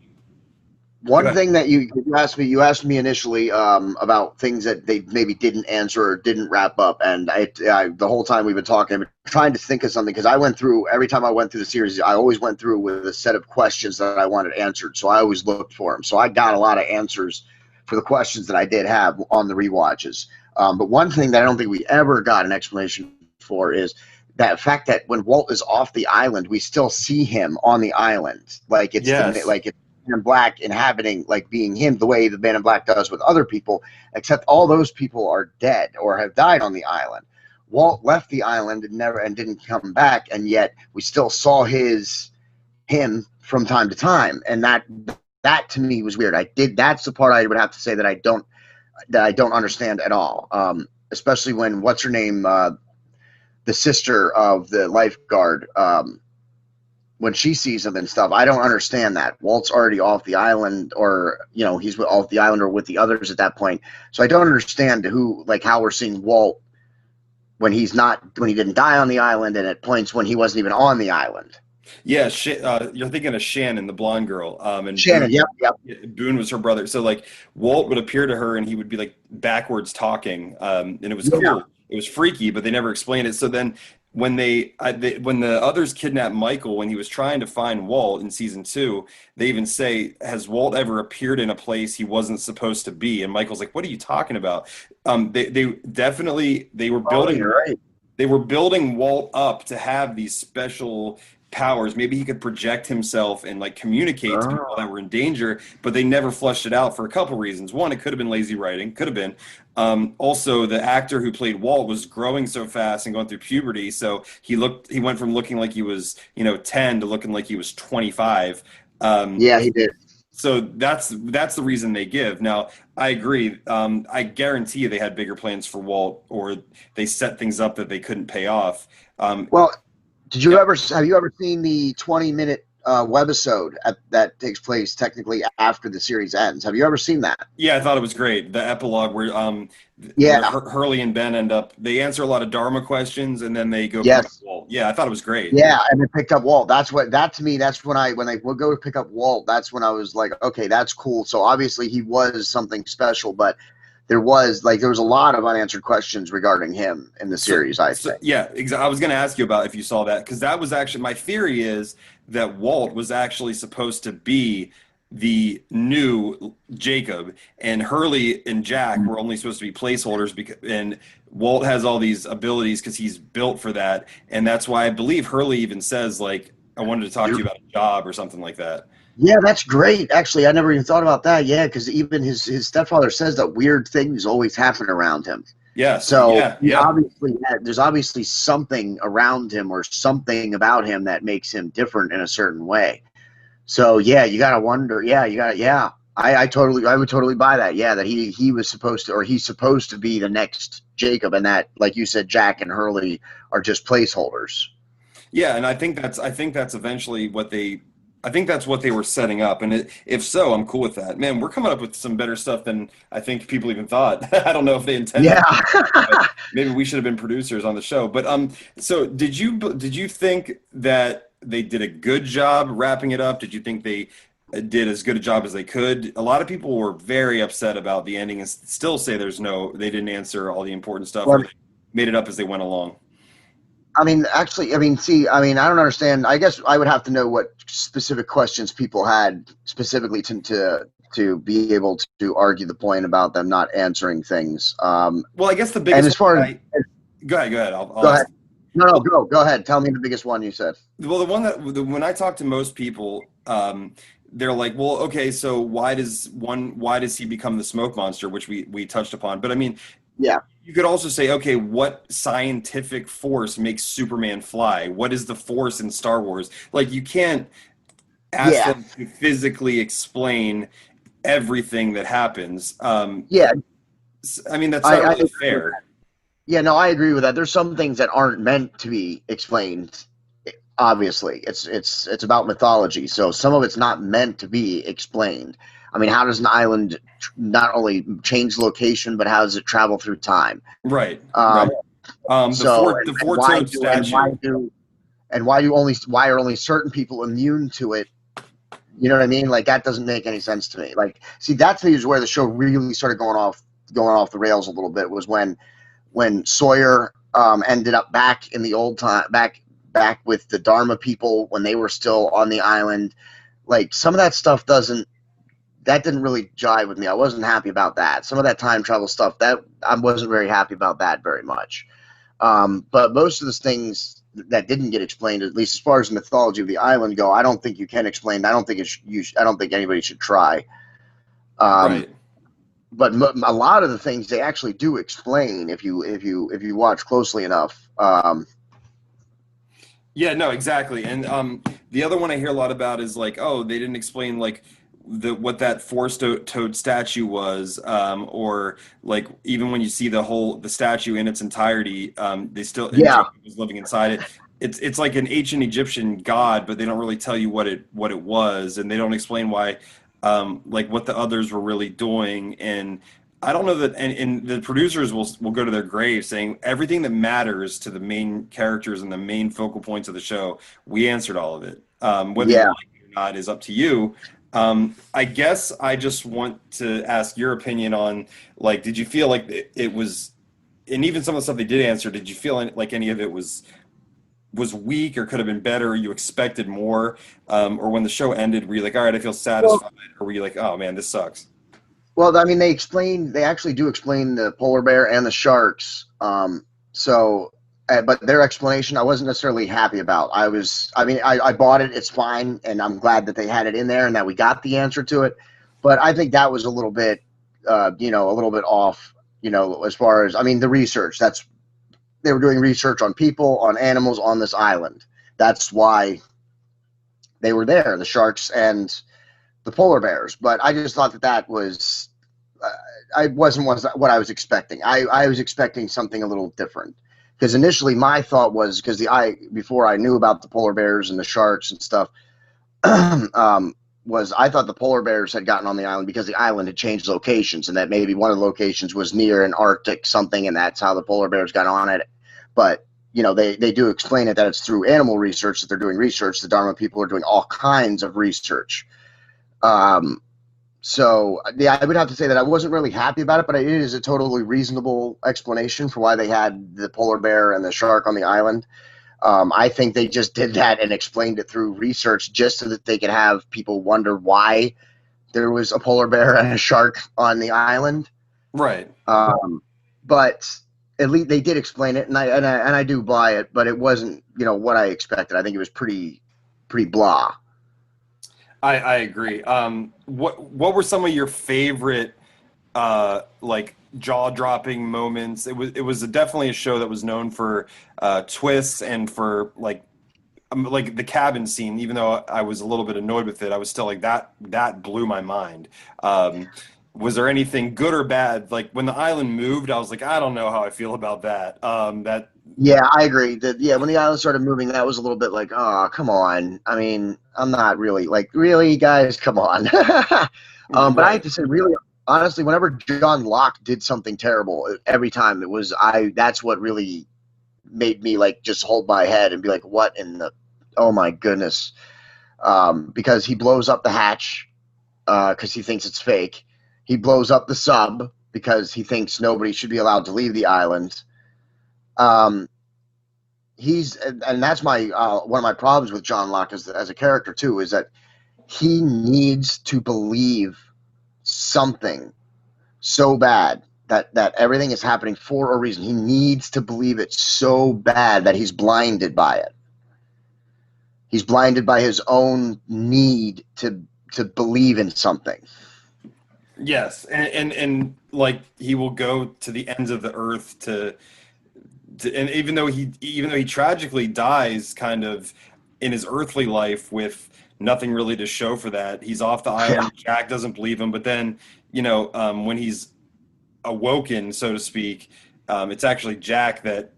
One thing that you asked me initially about things that they maybe didn't answer or didn't wrap up, and I the whole time we've been talking, I've been trying to think of something, because every time I went through the series, I always went through with a set of questions that I wanted answered, so I always looked for them. So I got a lot of answers for the questions that I did have on the rewatches. But one thing that I don't think we ever got an explanation for is that fact that when Walt is off the island, we still see him on the island, like it's in black inhabiting, like being him, the way the Man in Black does with other people, except all those people are dead or have died on the island. Walt left the island and didn't come back, and yet we still saw him from time to time, and that to me was weird. That's the part I would have to say that I don't understand at all. Especially when what's her name, the sister of the lifeguard, when she sees him and stuff, I don't understand that. Walt's already off the island, or he's off the island or with the others at that point. So I don't understand how we're seeing Walt when he didn't die on the island, and at points when he wasn't even on the island. Yeah, you're thinking of Shannon, the blonde girl. And Shannon, yep. Boone was her brother. So like Walt would appear to her, and he would be like backwards talking, and it was cool. It was freaky, but they never explained it. So then when when the others kidnapped Michael, when he was trying to find Walt in season 2, they even say, "Has Walt ever appeared in a place he wasn't supposed to be?" And Michael's like, "What are you talking about?" They definitely were building. Oh, right. They were building Walt up to have these special powers. Maybe he could project himself and like communicate to people that were in danger, but they never fleshed it out for a couple reasons. One, it could have been lazy writing, could have been. Also, the actor who played Walt was growing so fast and going through puberty, so he went from looking like he was 10 to looking like he was 25. Yeah, he did. So that's the reason they give. Now, I agree. I guarantee you they had bigger plans for Walt, or they set things up that they couldn't pay off. Well, have you ever seen the 20-minute webisode that takes place technically after the series ends? Have you ever seen that? Yeah, I thought it was great. The epilogue where Hurley and Ben they answer a lot of Dharma questions, and then they go pick up Walt. Yeah, I thought it was great. Yeah, and they picked up Walt. To me, that's when they would go to pick up Walt, that's when I was like, okay, that's cool. So obviously he was something special, but there was a lot of unanswered questions regarding him in the series, I think. Yeah, exactly. I was going to ask you about if you saw that, because that was actually my theory, is that Walt was actually supposed to be the new Jacob, and Hurley and Jack were only supposed to be placeholders, and Walt has all these abilities because he's built for that, and that's why I believe Hurley even says, like, I wanted to talk to you about a job or something like that. Yeah, that's great. Actually, I never even thought about that. Yeah, because even his stepfather says that weird things always happen around him. Yeah. So obviously, there's obviously something around him or something about him that makes him different in a certain way. So yeah, you gotta wonder. Yeah, I would totally buy that. Yeah, that he was supposed to, or he's supposed to be the next Jacob, and that, like you said, Jack and Hurley are just placeholders. Yeah, and I think that's eventually what they I think that's what they were setting up, and if so, I'm cool with that. Man, we're coming up with some better stuff than I think people even thought. I don't know if they intended Yeah. to, but maybe we should have been producers on the show. But so did you think that they did a good job wrapping it up? Did you think they did as good a job as they could? A lot of people were very upset about the ending and still say they didn't answer all the important stuff or Well, they made it up as they went along. I mean, actually, I mean, see, I mean, I don't understand. I guess I would have to know what specific questions people had specifically to be able to argue the point about them not answering things. Well, I guess the And biggest as one far that as I go ahead. I'll go ahead. ask. No, no, Well, go ahead. Tell me the biggest one you said. Well, when I talk to most people, they're like, "Well, okay, so why does he become the smoke monster?" Which we touched upon. But I mean, Yeah, you could also say, okay, what scientific force makes Superman fly? What is the force in Star Wars? Like, you can't ask yeah, them to physically explain everything that happens. yeah. I mean, that's not I really agree with fair. that. Yeah, no, I agree with that. There's some things that aren't meant to be explained. Obviously, it's about mythology, so some of it's not meant to be explained. I mean, how does an island not only change location, but how does it travel through time? Right, Um, right. so The and four why toed do and why statue. do and why do only why are only certain people immune to it? You know what I mean? Like that doesn't make any sense to me. Like, see, that's where the show really started going off the rails a little bit was when Sawyer ended up back in the old time, back with the Dharma people when they were still on the island. Like some of that stuff that didn't really jive with me. I wasn't happy about that. Some of that time travel stuff that I wasn't very happy about that very much. But most of the things that didn't get explained, at least as far as the mythology of the island go, I don't think you can explain. I don't think I don't think anybody should try. Um, Right. but a lot of the things they actually do explain if you watch closely enough. Yeah, no, exactly. And the other one I hear a lot about is like, oh, they didn't explain like the what that toed statue was, or like even when you see the statue in its entirety, they still and Yeah, Jacob was living inside it. It's like an ancient Egyptian god, but they don't really tell you what it was, and they don't explain why, like what the others were really doing. And I don't know that, and the producers will go to their grave saying everything that matters to the main characters and the main focal points of the show, we answered all of it. Whether you yeah. like it or not is up to you. I guess I just want to ask your opinion on like, did you feel like it was, and even some of the stuff they did answer, did you feel like any of it was weak or could have been better, or you expected more, or when the show ended, were you like, all right, I feel Well, satisfied, or were you like, oh man, this sucks? well, I mean, they actually do explain the polar bear and the sharks. But their explanation, I wasn't necessarily happy about. I mean, I bought it. It's fine, and I'm glad that they had it in there and that we got the answer to it. But I think that was a little bit, a little bit off. As far as I mean, the research. They were doing research on people, on animals on this island. That's why they were there, the sharks and the polar bears. But I just thought that was I wasn't what I was expecting. I was expecting something a little different because initially my thought was because the I before I knew about the polar bears and the sharks and stuff was I thought the polar bears had gotten on the island because the island had changed locations and that maybe one of the locations was near an Arctic something and that's how the polar bears got on it. But they do explain it that it's through animal research that they're doing research. The Dharma people are doing all kinds of research. Um, so yeah, I would have to say that I wasn't really happy about it, but it is a totally reasonable explanation for why they had the polar bear and the shark on the island. I think they just did that and explained it through research just so that they could have people wonder why there was a polar bear and a shark on the island. Right. But at least they did explain it, and I do buy it, but it wasn't what I expected. I think it was pretty blah. I agree. What were some of your favorite like jaw-dropping moments? It was definitely a show that was known for twists and for like the cabin scene. Even though I was a little bit annoyed with it, I was still like that blew my mind. was there anything good or bad? Like when the island moved, I was like, I don't know how I feel about that. That Yeah, I agree. That yeah, when the island started moving, that was a little bit like, oh, come on. I mean, I'm not really like, really, guys, come on. But I have right. to say, really, honestly, whenever John Locke did something terrible, every time it was I. That's what really made me like just hold my head and be like, what in the, oh my goodness, because he blows up the hatch because he thinks it's fake. He blows up the sub because he thinks nobody should be allowed to leave the island. Um, he's and that's my one of my problems with John Locke as a character too, is that he needs to believe something so bad that everything is happening for a reason. He needs to believe it so bad that he's blinded by it. He's blinded by his own need to believe in something. Yes, and like he will go to the ends of the earth and even though he tragically dies kind of in his earthly life with nothing really to show for that, he's off the Yeah, island. Jack doesn't believe him, but then when he's awoken, so to speak, it's actually Jack that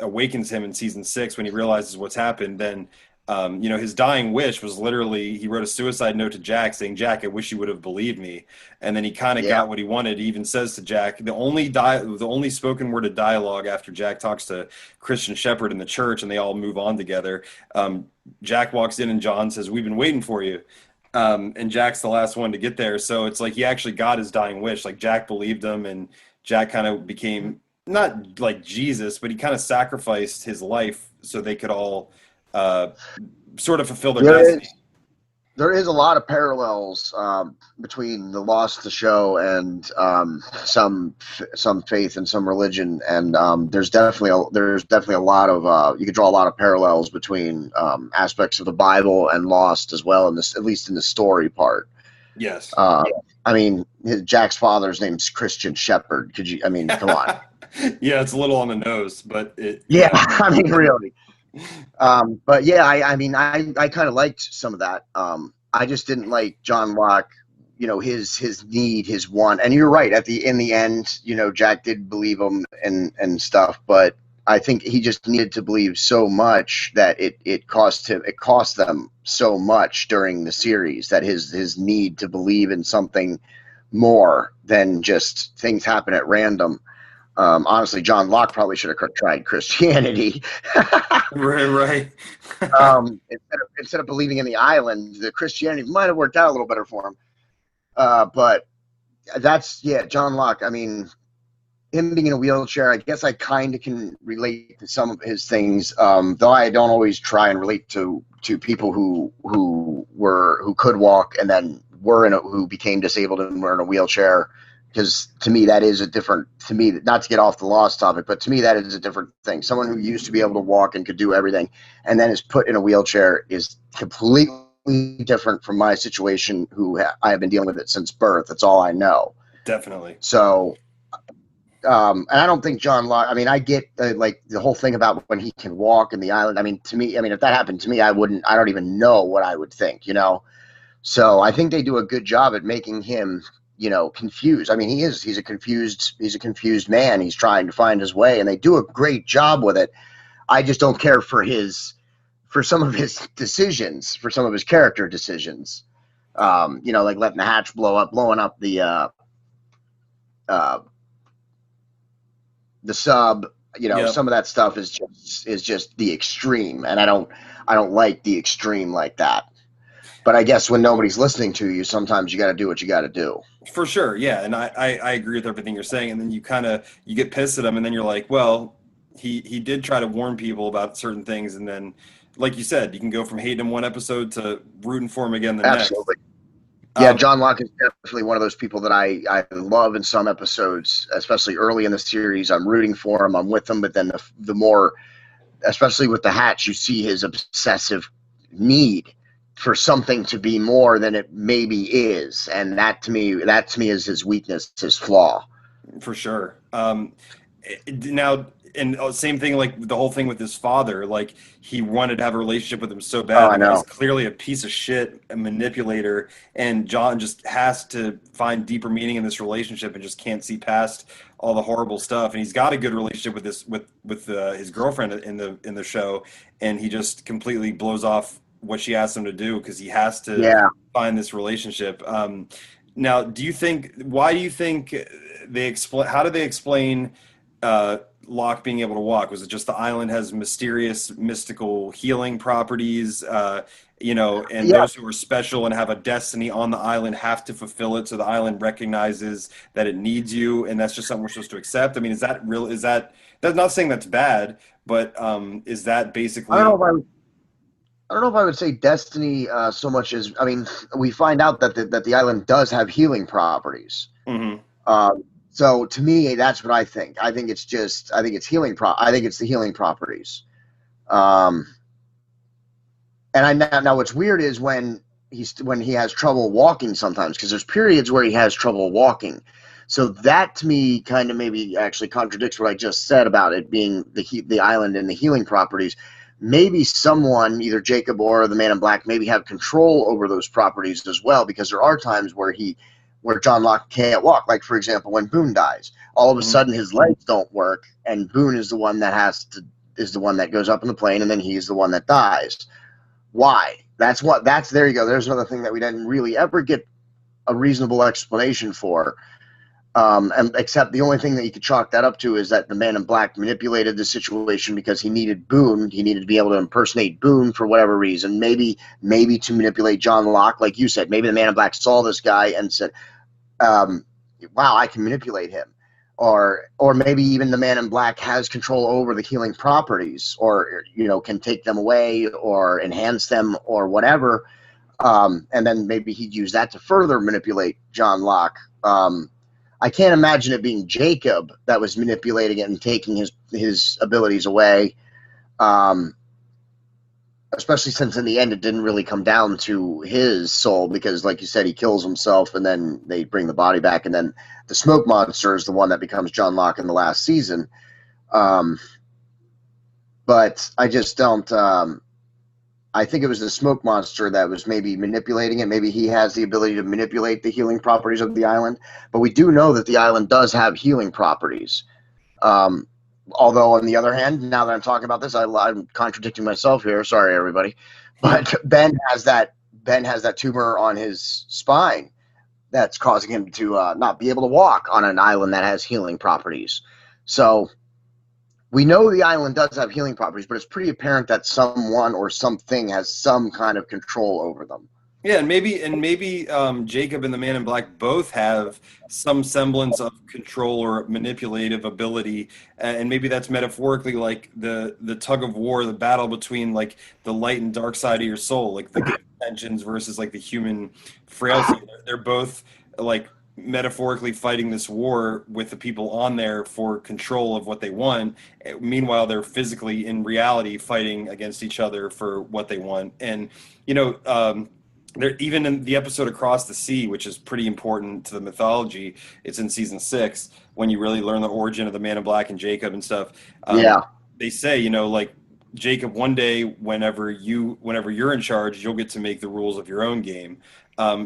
awakens him in season 6 when he realizes what's happened. Then, his dying wish was literally he wrote a suicide note to Jack saying, "Jack, I wish you would have believed me." And then he kind of yeah, got what he wanted. He even says to Jack, the only spoken word of dialogue after Jack talks to Christian Shepherd in the church, and they all move on together. Jack walks in and John says, "We've been waiting for you." And Jack's the last one to get there. So it's like he actually got his dying wish. Like Jack believed him, and Jack kind of became not like Jesus, but he kind of sacrificed his life so they could all uh, sort of fulfill their there destiny. is there is a lot of parallels between the Lost the show and some faith and some religion, and there's definitely a lot of you could draw a lot of parallels between aspects of the Bible and Lost as well, in this, at least in the story part. Yes. Uh, I mean, Jack's father's name's Christian Shepherd. Could you? I mean, come on. Yeah, it's a little on the nose, but Yeah, yeah. I mean, really. But yeah, I mean, I kind of liked some of that. I just didn't like John Locke, his need, his want. And you're right. In the end, Jack did believe him and stuff, but I think he just needed to believe so much that it cost them so much during the series, that his need to believe in something more than just things happen at random. Honestly, John Locke probably should have tried Christianity. Right, right. Instead of believing in the island, the Christianity might have worked out a little better for him. But that's, yeah, John Locke. I mean, him being in a wheelchair, I guess I kind of can relate to some of his things, though I don't always try and relate to people who could walk and then who became disabled and were in a wheelchair. Because to me, that is a different. To me, not to get off the Lost topic, but to me, that is a different thing. Someone who used to be able to walk and could do everything, and then is put in a wheelchair, is completely different from my situation. I have been dealing with it since birth. That's all I know. Definitely. So and I don't think John Locke. I mean, I get like the whole thing about when he can walk in the island. I mean, to me, I mean, if that happened to me, I wouldn't. I don't even know what I would think. So I think they do a good job at making him, confused. I mean, he is. He's a confused man. He's trying to find his way, and they do a great job with it. I just don't care for some of his decisions, for some of his character decisions. Like letting the hatch blow up, blowing up uh, the sub. Yep. Some of that stuff is just the extreme, and I don't like the extreme like that. But I guess when nobody's listening to you, sometimes you got to do what you got to do. For sure, yeah, and I agree with everything you're saying, and then you get pissed at him, and then you're like, well, he did try to warn people about certain things, and then, like you said, you can go from hating him one episode to rooting for him again the next. Absolutely. Yeah, Um, John Locke is definitely one of those people that I love in some episodes, especially early in the series. I'm rooting for him. I'm with him. But then the more, especially with the hatch, you see his obsessive need for something to be more than it maybe is. And that to me is his weakness, his flaw. for sure. Now, and same thing, like the whole thing with his father, like he wanted to have a relationship with him so Oh, bad. I The guy's know. clearly a piece of shit, a manipulator, and John just has to find deeper meaning in this relationship and just can't see past all the horrible stuff. And he's got a good relationship with this with his girlfriend in the show, and he just completely blows off what she asks him to do because he has to Yeah. find this relationship. Now, why do you think they explain? How do they explain? Locke being able to walk? Was it just the island has mysterious, mystical healing properties? And Yeah. those who are special and have a destiny on the island have to fulfill it, so the island recognizes that it needs you, and that's just something we're supposed to accept. I mean, is that real? Is that that's not saying that's bad, but is that I don't know basically? if I don't know if I would say destiny so much as, I mean, we find out that the island does have healing properties. Mhm. So to me, that's what I think. I think it's I think it's the healing properties. Um, and now what's weird is when he has trouble walking sometimes, because there's periods where he has trouble walking. So that to me kind of maybe actually contradicts what I just said about it being the island and the healing properties. Maybe someone, either Jacob or the Man in Black, maybe have control over those properties as well, because there are times where John Locke can't walk. Like for example, when Boone dies, all of a Mhm. sudden his legs don't work, and Boone is the one that goes up in the plane, and then he's the one that dies. Why? That's there you go. There's another thing that we didn't really ever get a reasonable explanation for. And except the only thing that you could chalk that up to is that the Man in Black manipulated the situation because he needed Boone. He needed to be able to impersonate Boone for whatever reason. Maybe to manipulate John Locke, like you said. Maybe the Man in Black saw this guy and said, um, "Wow, I can manipulate him." Or maybe even the Man in Black has control over the healing properties, or can take them away or enhance them or whatever. And then maybe he'd use that to further manipulate John Locke. I can't imagine it being Jacob that was manipulating it and taking his abilities away. Um, Especially since in the end it didn't really come down to his soul, because like you said, he kills himself and then they bring the body back, and then the smoke monster is the one that becomes John Locke in the last season. Um, but I just don't. I think it was the smoke monster that was maybe manipulating it. Maybe he has the ability to manipulate the healing properties of the island. But we do know that the island does have healing properties. Um, Although, on the other hand, now that I'm talking about this, I'm contradicting myself here. Sorry, everybody. But Ben has that tumor on his spine that's causing him to not be able to walk on an island that has healing properties. So we know the island does have healing properties, but it's pretty apparent that someone or something has some kind of control over them. Yeah, and maybe Jacob and the Man in Black both have some semblance of control or manipulative ability, and maybe that's metaphorically like the tug of war, the battle between like the light and dark side of your soul, like the good intentions versus like the human frailty. They're both like metaphorically fighting this war with the people on there for control of what they want. Meanwhile, they're physically in reality fighting against each other for what they want, and you know. There, even in the episode Across the Sea, which is pretty important to the mythology, it's in season 6 when you really learn the origin of the Man in Black and Jacob and stuff. Um, Yeah, they say, like Jacob, one day whenever you're in charge, you'll get to make the rules of your own game.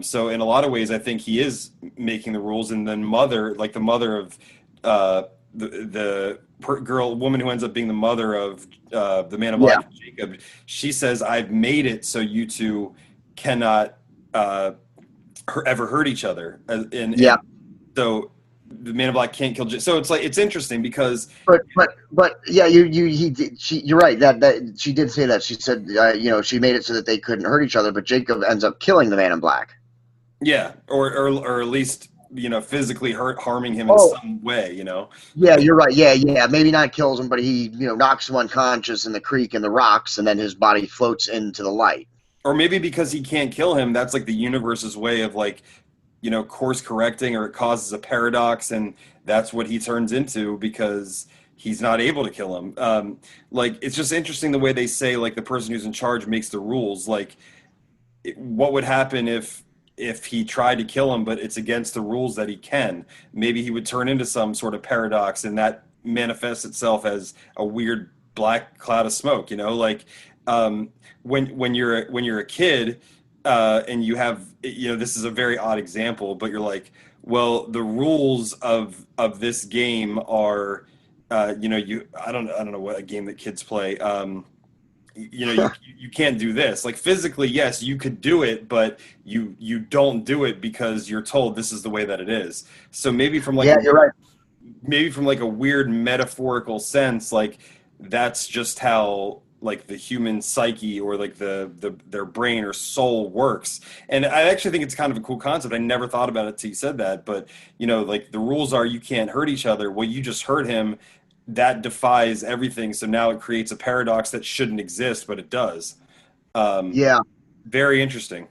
So in a lot of ways, I think he is making the rules, and then the mother of uh, woman who ends up being the mother of the Man in yeah, Black and Jacob, she says, "I've made it so you two cannot uh, ever hurt each other, yeah. and so the Man in Black can't kill. So it's like it's interesting because But yeah, you're right that she did say that. She said she made it so that they couldn't hurt each other, but Jacob ends up killing the Man in Black. yeah, or at least physically harming him in Oh, some way. yeah, you're right. Yeah. Maybe not kills him, but he knocks him unconscious in the creek and the rocks, and then his body floats into the light. Or maybe because he can't kill him, that's like the universe's way of like course correcting, or it causes a paradox, and that's what he turns into because he's not able to kill him. Like it's just interesting the way they say like the person who's in charge makes the rules. Like what would happen if he tried to kill him, but it's against the rules that he can? Maybe he would turn into some sort of paradox, and that manifests itself as a weird black cloud of smoke. Like um, when you're a kid, and you have, this is a very odd example, but you're like, well, the rules of this game are, I don't know what a game that kids play. You can't do this. Like physically, yes, you could do it, but you don't do it because you're told this is the way that it is. So Yeah, you're right. maybe from like a weird metaphorical sense, like that's just how like the human psyche or like their brain or soul works. And I actually think it's kind of a cool concept. I never thought about it till you said that, but like the rules are you can't hurt each other. Well, you just hurt him. That defies everything. So now it creates a paradox that shouldn't exist, but it does. Um, Yeah. Very interesting.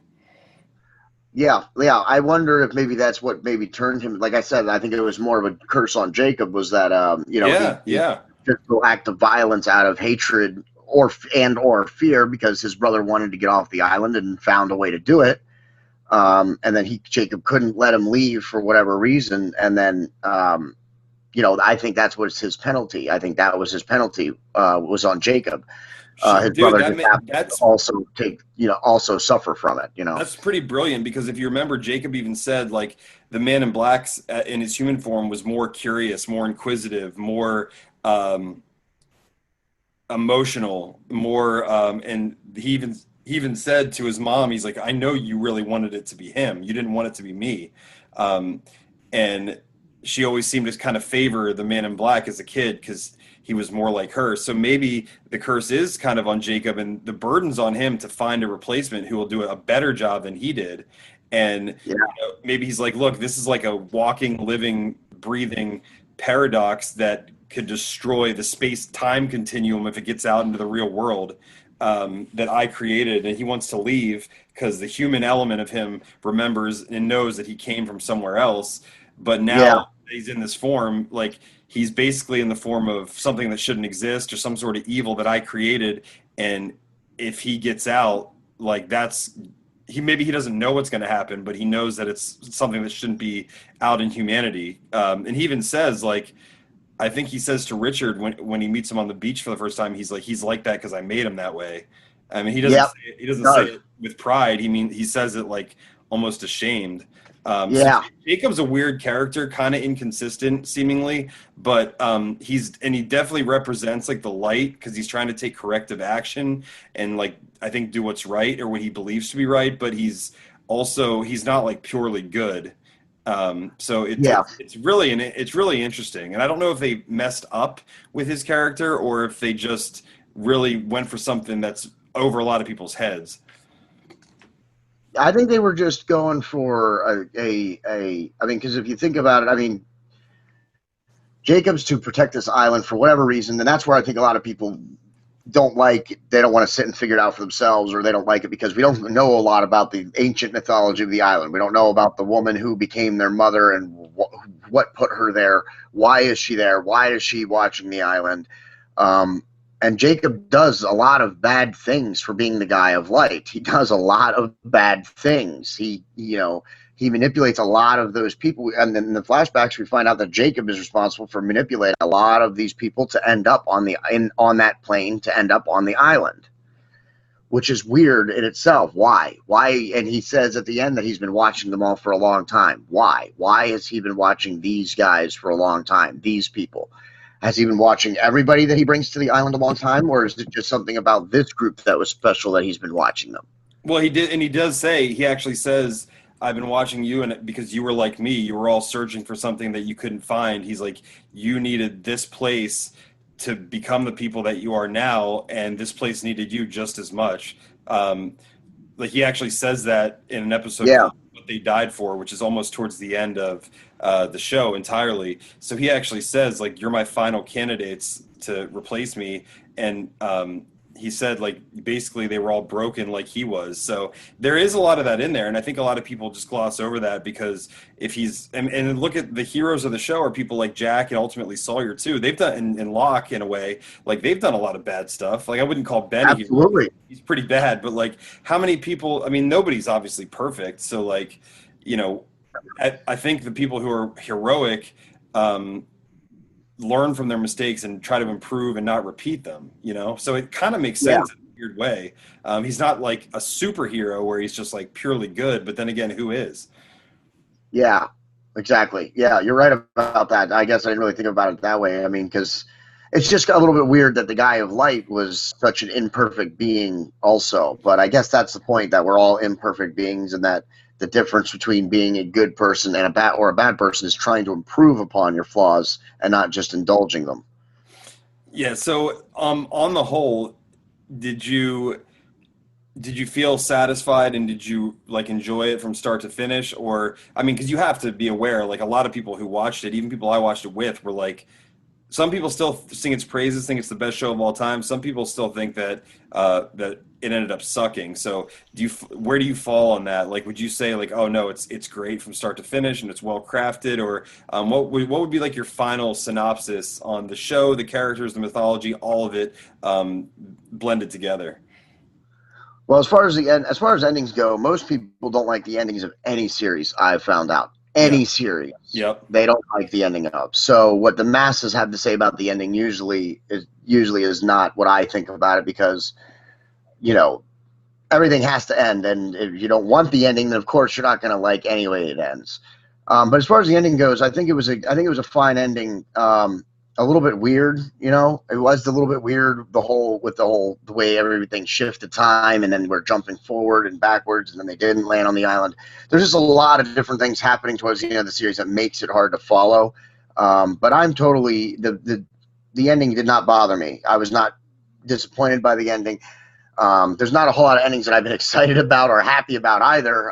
Yeah. I wonder if maybe that's what maybe turned him. Like I said, I think it was more of a curse on Jacob. Was that Yeah, he yeah. physical act of violence out of hatred or fear because his brother wanted to get off the island and found a way to do it. And then Jacob couldn't let him leave for whatever reason, and then I think that's what's his penalty. I think that was his penalty was on Jacob. His Dude, brother just happened to also also suffer from it. that's pretty brilliant because if you remember, Jacob even said like the man in black in his human form was more curious, more inquisitive, more um, emotional, more, and he even said to his mom, he's like, I know you really wanted it to be him. You didn't want it to be me. Um, and she always seemed to kind of favor the man in black as a kid because he was more like her. So maybe the curse is kind of on Jacob and the burden's on him to find a replacement who will do a better job than he did. And Yeah, maybe he's like, look, this is like a walking, living, breathing paradox that could destroy the space-time continuum if it gets out into the real world, that I created. And he wants to leave because the human element of him remembers and knows that he came from somewhere else. But yeah, now he's in this form, like he's basically in the form of something that shouldn't exist or some sort of evil that I created. And if he gets out, like maybe he doesn't know what's going to happen, but he knows that it's something that shouldn't be out in humanity. And he even says, like, I think he says to Richard when he meets him on the beach for the first time, he's like that because I made him that way. I mean, yeah. he doesn't say Does it with pride. He says it like almost ashamed. So yeah, Jacob's a weird character, kind of inconsistent seemingly, but he definitely represents like the light because he's trying to take corrective action and like I think do what's right or what he believes to be right, but he's not like purely good. So yeah. it's really interesting, and I don't know if they messed up with his character or if they just really went for something that's over a lot of people's heads. I think they were just going for I mean, because if you think about it, I mean, Jacob's to protect this island for whatever reason, and that's where I think a lot of people they don't want to sit and figure it out for themselves, or they don't like it because we don't know a lot about the ancient mythology of the island. We don't know about the woman who became their mother and what put her there. Why is she there? Why is she watching the island? Um, and Jacob does a lot of bad things for being the guy of light. He does a lot of bad things. He manipulates a lot of those people, and then in the flashbacks we find out that Jacob is responsible for manipulating a lot of these people to end up on that plane, to end up on the island, which is weird in itself. Why? And he says at the end that he's been watching them all for a long time. Why has he been watching these guys for a long time, these people? Has he been watching everybody that he brings to the island a long time, or is it just something about this group that was special that he's been watching them? Well, he did, and he actually says, "I've been watching you, and because you were like me, you were all searching for something that you couldn't find." He's like, "You needed this place to become the people that you are now, and this place needed you just as much." Like he actually says that in an episode Yeah, called "What They Died For," which is almost towards the end of the show entirely. So he actually says, like, "You're my final candidates to replace me," and he said like basically they were all broken like he was. So there is a lot of that in there, and I think a lot of people just gloss over that because if he's and look at the heroes of the show are people like Jack and ultimately Sawyer too. They've done and Locke in a way, like they've done a lot of bad stuff. Like I wouldn't call Ben a hero. absolutely. He's pretty bad, but like how many people, I mean nobody's obviously perfect. So like, you know, I think the people who are heroic, um, learn from their mistakes and try to improve and not repeat them, you know? So it kind of makes Yeah. sense in a weird way. He's not like a superhero where he's just like purely good, but then again, who is? Yeah, exactly. Yeah, you're right about that. I guess I didn't really think about it that way. I mean, because it's just a little bit weird that the guy of light was such an imperfect being, also. But I guess that's the point, that we're all imperfect beings, and that the difference between being a good person and a bad person is trying to improve upon your flaws and not just indulging them. Yeah, so on the whole, did you did you feel satisfied and did you like enjoy it from start to finish? Or I mean, because you have to be aware, like a lot of people who watched it, even people I watched it with, were like, some people still sing its praises, think it's the best show of all time. Some people still think that that it ended up sucking. So where do you fall on that? Like, would you say like, oh no, it's great from start to finish and it's well crafted, or what would be like your final synopsis on the show, the characters, the mythology, all of it blended together? Well, as far as endings go, most people don't like the endings of any series. I've found out, Yeah. any series Yep. they don't like the ending of. So what the masses have to say about the ending usually is not what I think about it, because you know everything has to end, and if you don't want the ending, then of course you're not going to like any way it ends. But as far as the ending goes, I think it was a fine ending. A little bit weird, it was a little bit weird, the way everything shifted time, and then we're jumping forward and backwards, and then they didn't land on the island. There's just a lot of different things happening towards the end of the series that makes it hard to follow. But I'm totally the ending did not bother me. I was not disappointed by the ending. There's not a whole lot of endings that I've been excited about or happy about either,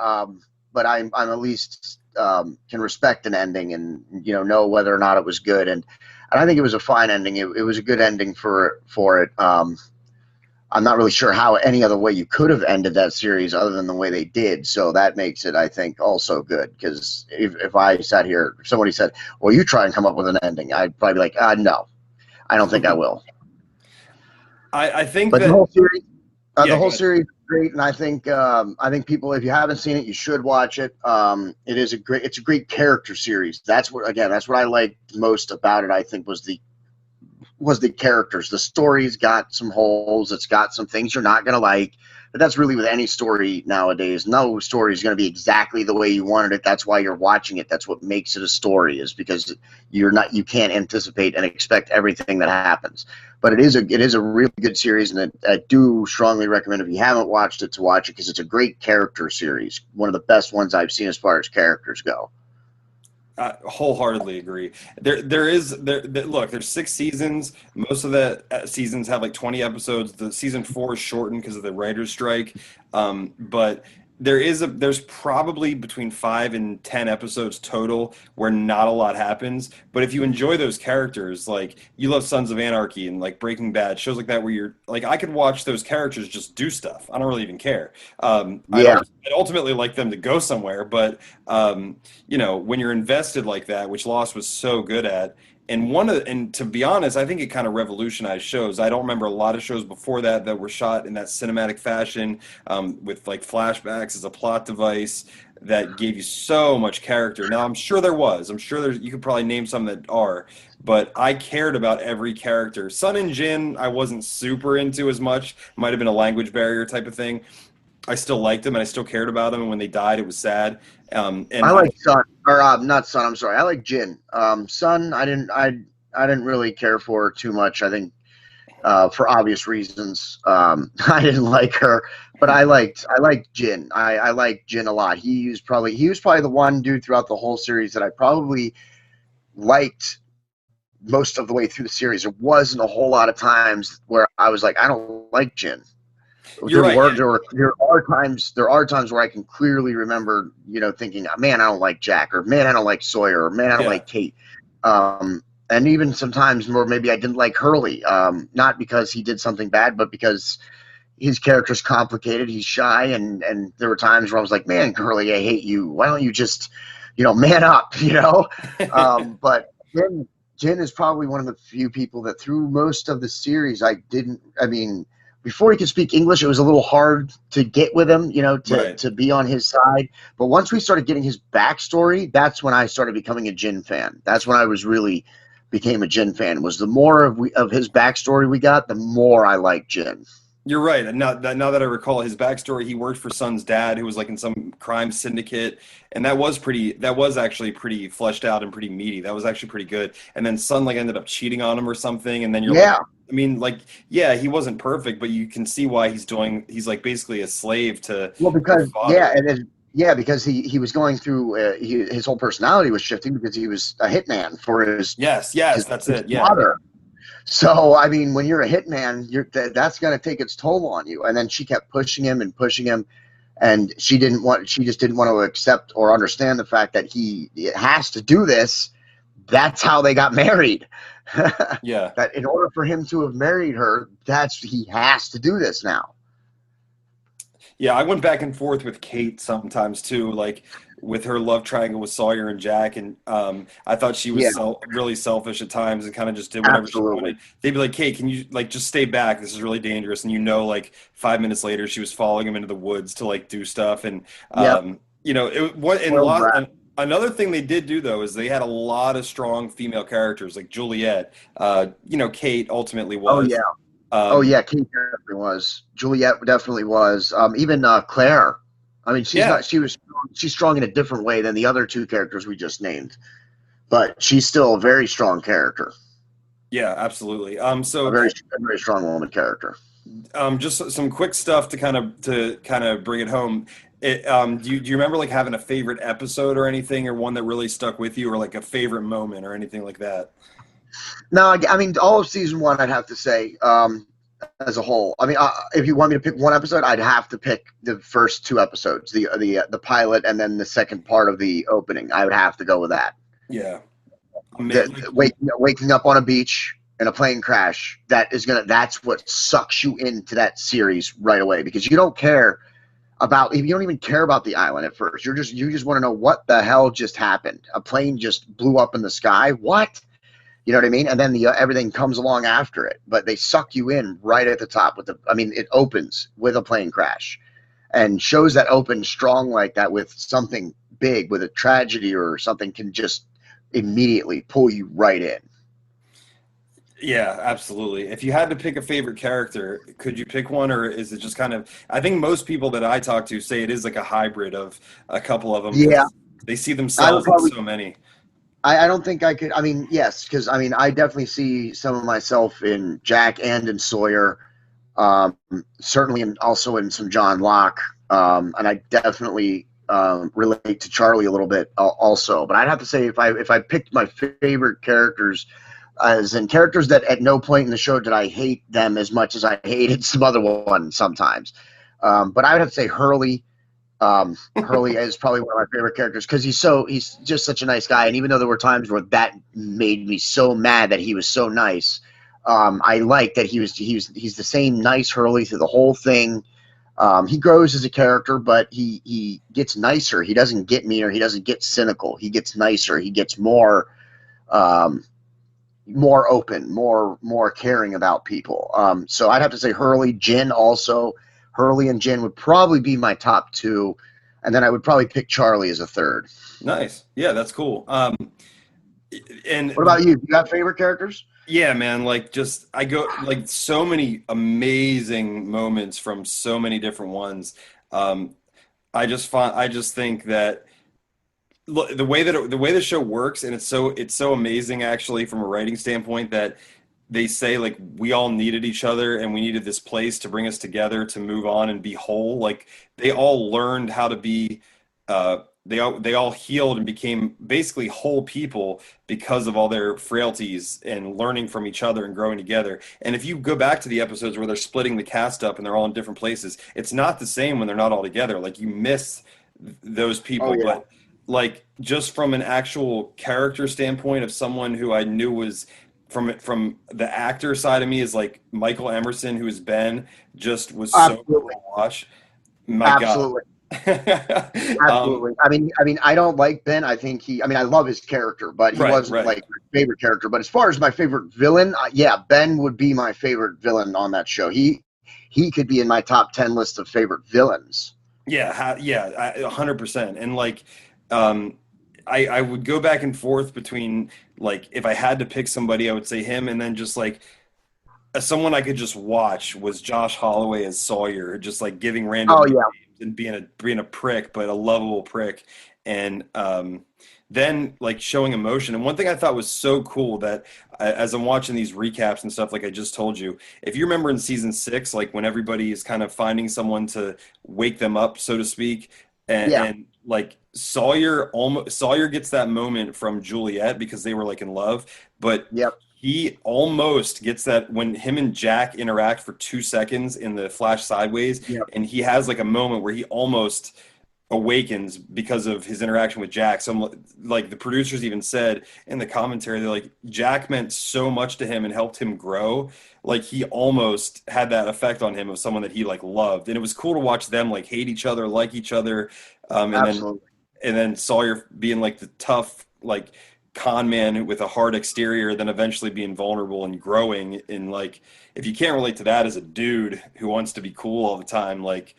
but I'm at least can respect an ending, and know whether or not it was good. And I think it was a fine ending. It was a good ending for it. I'm not really sure how any other way you could have ended that series other than the way they did. So that makes it, I think, also good. Because if I sat here, if somebody said, "Well, you try and come up with an ending," I'd probably be like, "No, I don't think I will." I think But the that, whole series, yeah, go ahead. is great, and I think people, if you haven't seen it, you should watch it. It's a great character series. That's what I liked most about it. I think was the characters. The story's got some holes. It's got some things you're not gonna like. But that's really with any story nowadays. No story is going to be exactly the way you wanted it. That's why you're watching it. That's what makes it a story, is because you can't anticipate and expect everything that happens. But it is a really good series, and I do strongly recommend, if you haven't watched it, to watch it, because it's a great character series. One of the best ones I've seen as far as characters go. I wholeheartedly agree. Look, there's 6 seasons. Most of the seasons have like 20 episodes. The season 4 is shortened because of the writer's strike. But there's probably between 5 and 10 episodes total where not a lot happens. But if you enjoy those characters, like you love Sons of Anarchy and like Breaking Bad, shows like that where you're like, I could watch those characters just do stuff. I don't really even care. Yeah, I'd ultimately like them to go somewhere, but when you're invested like that, which Lost was so good at, and to be honest, I think it kind of revolutionized shows. I don't remember a lot of shows before that were shot in that cinematic fashion, with like flashbacks as a plot device that gave you so much character. Now, I'm sure there was. I'm sure you could probably name some that are, but I cared about every character. Sun and Jin, I wasn't super into as much. Might have been a language barrier type of thing. I still liked them and I still cared about them. And when they died, it was sad. And I I, like Sun, or not Sun. I'm sorry. I like Jin. Sun, I didn't really care for too much. I think, for obvious reasons. I didn't like her, but I liked Jin. I liked Jin a lot. He was probably the one dude throughout the whole series that I probably liked most of the way through the series. There wasn't a whole lot of times where I was like, I don't like Jin. you're There right. were Yeah. there are times where I can clearly remember, thinking, man, I don't like Jack, or man, I don't like Sawyer, or man, I don't Yeah. like Kate. And even sometimes more, maybe I didn't like Hurley, not because he did something bad, but because his character's complicated. He's shy, and there were times where I was like, man, Hurley, I hate you. Why don't you just, man up, But Jen is probably one of the few people that through most of the series I mean, before he could speak English, it was a little hard to get with him, to, Right. to be on his side. But once we started getting his backstory, that's when I started becoming a Jin fan. That's when I was really became a Jin fan. Was the more of his backstory we got, the more I like Jin. You're right. And now that I recall his backstory, he worked for Sun's dad, who was like in some crime syndicate, and that was actually pretty fleshed out and pretty meaty. That was actually pretty good. And then Sun like ended up cheating on him or something, and then you're like, Yeah. I mean, like, yeah, he wasn't perfect, but you can see why he's like basically a slave to Well, her because father. because he was going through his whole personality was shifting because he was a hitman for Yes, that's his it. Yeah. father. So I mean, when you're a hitman, that's going to take its toll on you. And then she kept pushing him, and she just didn't want to accept or understand the fact that he has to do this. That's how they got married. Yeah. That in order for him to have married her, he has to do this now. Yeah, I went back and forth with Kate sometimes too, like with her love triangle with Sawyer and Jack, and I thought she was Yeah, really selfish at times and kind of just did whatever she absolutely. wanted. They'd be like, "Kate, can you like just stay back? This is really dangerous." And like 5 minutes later, she was following him into the woods to like do stuff, and Yep. Spoiled brat. another thing they did do though is they had a lot of strong female characters, like Juliet. Kate ultimately Oh yeah. was. Oh Um, yeah, Kate definitely was. Juliet definitely was. Even Claire. I mean, yeah, she's strong in a different way than the other two characters we just named, but she's still a very strong character, yeah, absolutely. a very strong woman character. Just some quick stuff to kind of bring it home. Do you remember like having a favorite episode or anything, or one that really stuck with you, or like a favorite moment or anything like that? No, I mean all of season one, I'd have to say, as a whole. I mean, if you want me to pick one episode, I'd have to pick the first two episodes, the pilot, and then the second part of the opening. I would have to go with that. Yeah, The waking up on a beach in a plane crash, that's what sucks you into that series right away, because you don't care you don't even care about the island at first. You just want to know what the hell just happened. A plane just blew up in the sky. What? You know what I mean? And then everything comes along after it, but they suck you in right at the top it opens with a plane crash, and shows that open strong like that with something big, with a tragedy or something, can just immediately pull you right in. yeah, absolutely. If you had to pick a favorite character, could you pick one, or is it just kind of? I think most people that I talk to say it is like a hybrid of a couple of them Yeah, because they see I would themselves in probably. so many. I don't think I could. I mean, yes, because I mean, I definitely see some of myself in Jack and in Sawyer. Um, Certainly, and also in some John Locke, and I definitely relate to Charlie a little bit also. But I'd have to say, if I picked my favorite characters, as in characters that at no point in the show did I hate them as much as I hated some other ones sometimes. But I would have to say Hurley is probably one of my favorite characters because he's just such a nice guy. And even though there were times where that made me so mad that he was so nice, I like that he's the same nice Hurley through the whole thing. He grows as a character, but he gets nicer. He doesn't get meaner. He doesn't get cynical. He gets nicer. He gets um, more open, more caring about people. So I'd have to say Hurley, Jin also. Hurley and Jin would probably be my top two, and then I would probably pick Charlie as a third. Nice. Yeah, that's cool. What And about you? You got favorite characters? yeah, man, like just I go like so many amazing moments from so many different ones. Um, I just think that look, the way the show works, and it's so amazing actually from a writing standpoint that they say like we all needed each other and we needed this place to bring us together to move on and be whole. Like they all learned how to be they all healed and became basically whole people because of all their frailties and learning from each other and growing together. And if you go back to the episodes where they're splitting the cast up and they're all in different places, it's not the same when they're not all together. Like you miss those Oh people, yeah, but like just from an actual character standpoint of someone who I knew was from the actor side of me is like Michael Emerson, who is Ben, just was so cool absolutely, to watch. My God. absolutely, um, absolutely. I don't like Ben. I love his character, but he right, wasn't right. like my favorite character. But as far as my favorite villain, yeah, Ben would be my favorite villain on that show. He could be in my top 10 list of favorite villains. Yeah, yeah, 100%. And like, um, I would go back and forth between like if I had to pick somebody, I would say him, and then just like someone I could just watch was Josh Holloway as Sawyer, just like giving random Oh yeah, nicknames and being a prick, but a lovable prick, and then like showing emotion. And one thing I thought was so cool that as I'm watching these recaps and stuff, like I just told you, if you remember in season 6, like when everybody is kind of finding someone to wake them up, so to speak, yeah, and like Sawyer gets that moment from Juliet because they were like in love, but yep, he almost gets that when him and Jack interact for 2 seconds in the flash sideways, yep, and he has like a moment where he almost awakens because of his interaction with Jack. So like the producers even said in the commentary, they're like, Jack meant so much to him and helped him grow. Like he almost had that effect on him of someone that he like loved. And it was cool to watch them like hate each other, like each other. And then absolutely. Sawyer being like the tough, like con man with a hard exterior, then eventually being vulnerable and growing. And like, if you can't relate to that as a dude who wants to be cool all the time, like,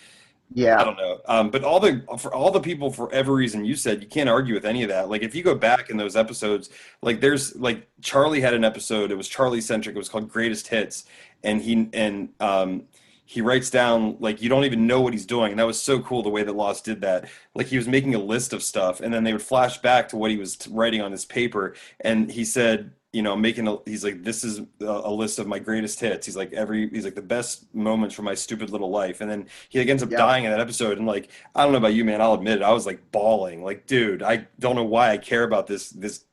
I Yeah, don't know. But for all the people, for every reason you said, you can't argue with any of that. Like if you go back in those episodes, like there's like Charlie had an episode, it was Charlie centric, it was called Greatest Hits. And he writes down like you don't even know what he's doing. And that was so cool the way that Lost did that. Like he was making a list of stuff and then they would flash back to what he was writing on his paper. And he said, he's like, this is a list of my greatest hits. He's like the best moments from my stupid little life. And then he like ends up yep. dying in that episode. And like, I don't know about you, man, I'll admit it. I was like bawling like, dude, I don't know why I care about this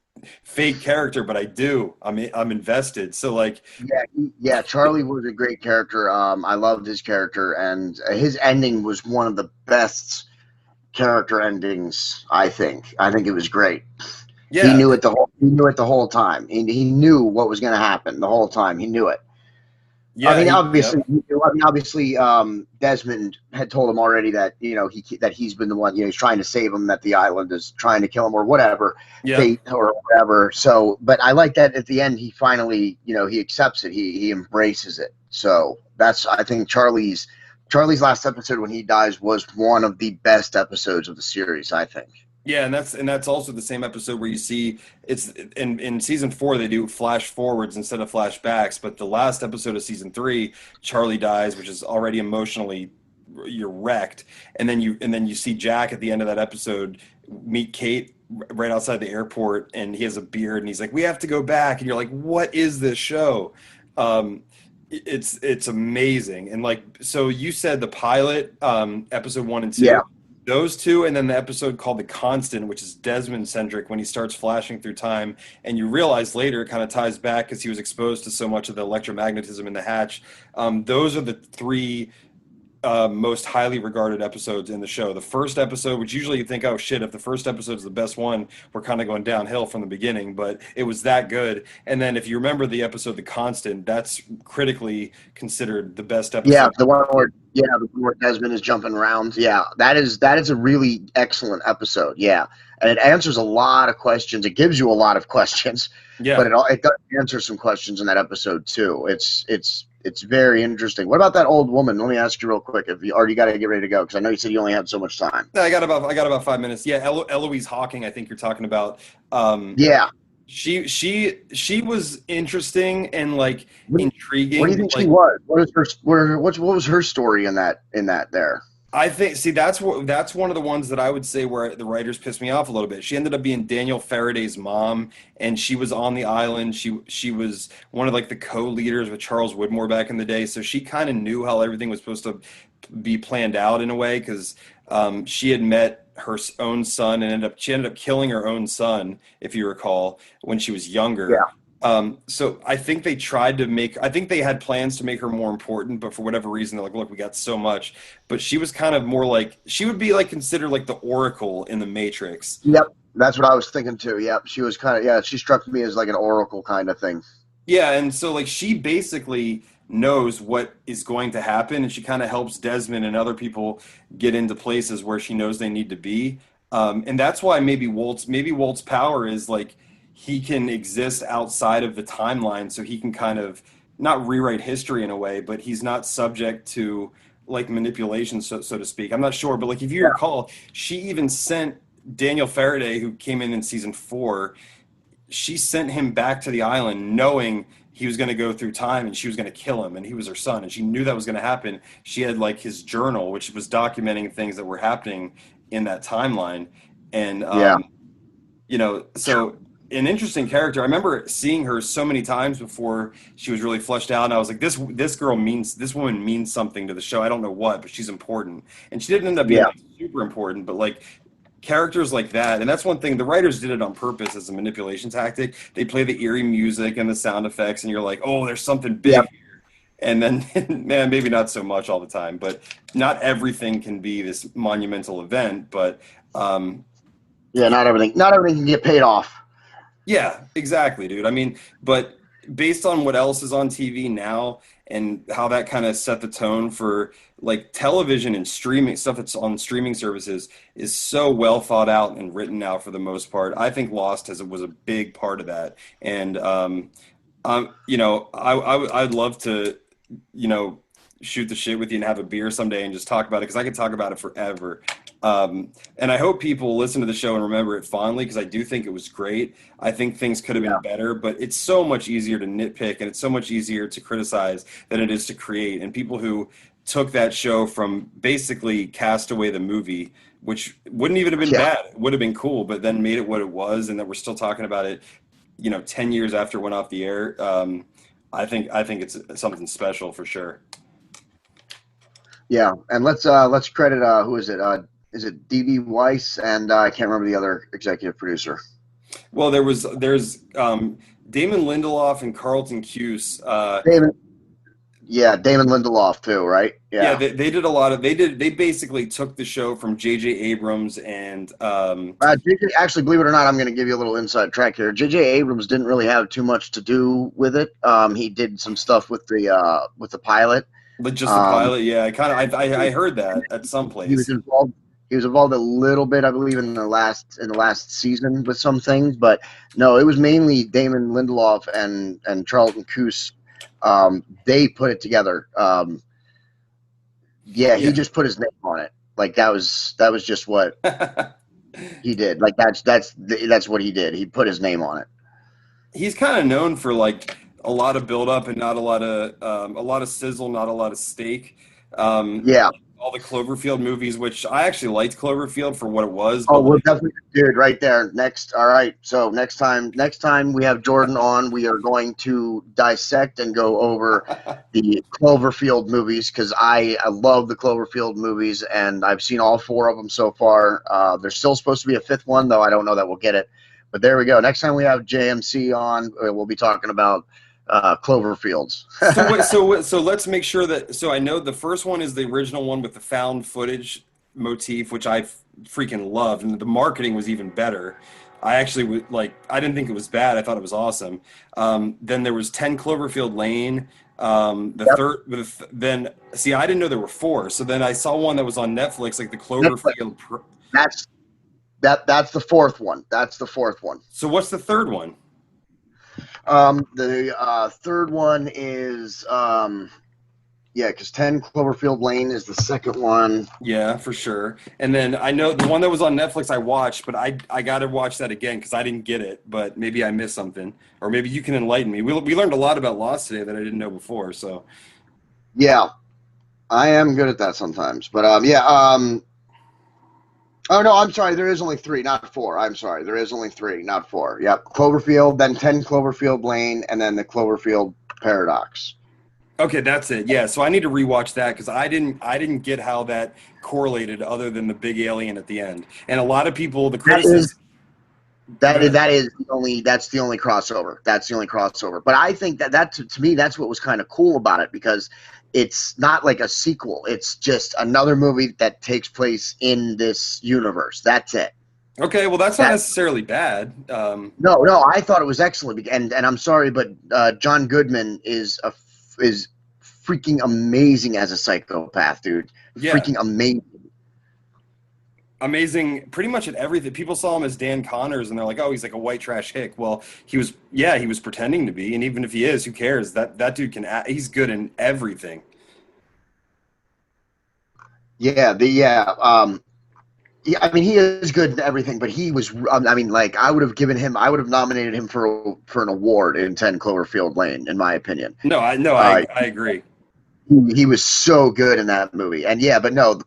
fake character, but I do. I'm invested. So like, Yeah, yeah. Charlie was a great character. I loved his character, and his ending was one of the best character endings. I think it was great. yeah, He knew it the whole time. He knew what was going to happen the whole time. He knew it. yeah, Obviously, yep, Desmond had told him already that that he's been the one. He's trying to save him. That the island is trying to kill him, or whatever, yep. fate or whatever. So, but I like that at the end. He finally, he accepts it. He embraces it. So I think Charlie's last episode when he dies was one of the best episodes of the series. I think. Yeah, and that's also the same episode where you see it's in season 4 they do flash forwards instead of flashbacks, but the last episode of season 3, Charlie dies, which is already emotionally you're wrecked, and then you see Jack at the end of that episode meet Kate right outside the airport, and he has a beard, and he's like, "We have to go back," and you're like, "What is this show?" It's amazing, and like so you said the pilot, episode 1 and 2. Yeah. Those two, and then the episode called The Constant, which is Desmond centric when he starts flashing through time. And you realize later it kind of ties back because he was exposed to so much of the electromagnetism in the hatch. Those are the three most highly regarded episodes in the show. The first episode, which usually you think, oh shit, if the first episode is the best one, we're kind of going downhill from the beginning, but it was that good. And then if you remember the episode The Constant, that's critically considered the best Yeah, episode. the one where Desmond is jumping around. Yeah, that is a really excellent episode. Yeah, and it answers a lot of questions. It gives you a lot of questions, but Yeah. it does answer some questions in that episode too. It's very interesting. What about that old woman? Let me ask you real quick. If you already got to get ready to go, because I know you said you only had so much time. I got about 5 minutes. Yeah, Eloise Hawking, I think you're talking about. Um, Yeah. she was interesting and like What do intriguing, you but think she like was? What was her story in that there? I think see that's one of the ones that I would say where the writers pissed me off a little bit. She ended up being Daniel Faraday's mom, and she was on the island. She was one of like the co-leaders with Charles Woodmore back in the day, so she kind of knew how everything was supposed to be planned out in a way because she had met her own son and she ended up killing her own son, if you recall, when she was younger. Yeah. So I think I think they had plans to make her more important, but for whatever reason, they're like, look, we got so much. But she was kind of more like, she would be like considered like the Oracle in the Matrix. Yep. That's what I was thinking too. Yep. She was kind of she struck me as like an oracle kind of thing. Yeah, and so like she basically knows what is going to happen, and she kind of helps Desmond and other people get into places where she knows they need to be. And that's why maybe Walt's power is like he can exist outside of the timeline, so he can kind of not rewrite history in a way, but he's not subject to like manipulation, so to speak. I'm not sure, but like if you recall, she even sent Daniel Faraday, who came in season 4, she sent him back to the island knowing he was going to go through time and she was going to kill him and he was her son and she knew that was going to happen. She had like his journal, which was documenting things that were happening in that timeline. And Yeah. so an interesting character. I remember seeing her so many times before she was really fleshed out, and I was like, this woman means something to the show. I don't know what, but she's important. And she didn't end up being Yeah. like super important, but like characters like that, and that's one thing the writers did it on purpose as a manipulation tactic. They play the eerie music and the sound effects, and you're like, oh, there's something big Yep. here. And then, man, maybe not so much all the time, but not everything can be this monumental event. But Yeah. Not everything can get paid off. yeah, exactly, dude. I mean, but based on what else is on TV now and how that kind of set the tone for like television and streaming stuff that's on streaming services is so well thought out and written out for the most part. I think Lost was a big part of that. And I'd love to, shoot the shit with you and have a beer someday and just talk about it because I could talk about it forever. And I hope people listen to the show and remember it fondly because I do think it was great. I think things could have been better, but it's so much easier to nitpick and it's so much easier to criticize than it is to create. And people who took that show from basically Castaway the movie, which wouldn't even have been bad, it would have been cool, but then made it what it was, and that we're still talking about it, 10 years after it went off the air. I think it's something special for sure. Yeah, and let's credit who is it? Is it D.B. Weiss and I can't remember the other executive producer. Well, there's Damon Lindelof and Carlton Cuse. Damon Lindelof too, right? Yeah, they did a lot of they basically took the show from J.J. Abrams and actually, believe it or not, I'm going to give you a little inside track here. J.J. Abrams didn't really have too much to do with it. He did some stuff with the pilot. Just the pilot, yeah. I heard that at some place. He was involved a little bit, I believe, in the last season with some things, but no, it was mainly Damon Lindelof and Charlton Cuse. They put it together. He just put his name on it. Like that was just what he did. Like that's what he did. He put his name on it. He's kind of known for like a lot of build up and not a lot of sizzle, not a lot of steak. All the Cloverfield movies, which I actually liked Cloverfield for what it was. Oh, we're definitely, dude, right there. Next, all right. So next time we have Jordan on, we are going to dissect and go over the Cloverfield movies because I love the Cloverfield movies and I've seen all 4 of them so far. There's still supposed to be a 5th one, though I don't know that we'll get it. But there we go. Next time we have JMC on, we'll be talking about Cloverfields. So let's make sure that. So I know the first one is the original one with the found footage motif, which I freaking loved, and the marketing was even better. I actually I didn't think it was bad. I thought it was awesome. Then there was 10 Cloverfield Lane. Then see, I didn't know there were 4. So then I saw one that was on Netflix, like the Cloverfield. That's the 4th one. That's the 4th one. So what's the 3rd one? The 3rd one is because 10 Cloverfield Lane is the 2nd one. Yeah, for sure. And then I know the one that was on Netflix I watched, but I got to watch that again because I didn't get it. But maybe I missed something, or maybe you can enlighten me. We learned a lot about Lost today that I didn't know before. So yeah, I am good at that sometimes. But oh, no, I'm sorry. There is only 3, not 4. I'm sorry. There is only 3, not 4. Yep. Cloverfield, then 10 Cloverfield Lane, and then the Cloverfield Paradox. Okay, that's it. Yeah, so I need to rewatch that because I didn't get how that correlated other than the big alien at the end. And a lot of people, the criticism. That's the only crossover. That's the only crossover. But I think that to me, that's what was kind of cool about it because it's not like a sequel. It's just another movie that takes place in this universe. That's it. Okay, well, that's not necessarily bad. No, I thought it was excellent. And I'm sorry, but John Goodman is freaking amazing as a psychopath, dude. Yeah. Freaking amazing. Amazing pretty much at everything. People saw him as Dan Connors and they're like, oh, he's like a white trash hick. Well, he was pretending to be, and even if he is, who cares? That dude can act. He's good in everything. Yeah, I mean, he is good in everything, but he was. I mean, like I would have nominated him for an award in 10 Cloverfield Lane, in my opinion. No, I agree. He was so good in that movie, and yeah, but no, the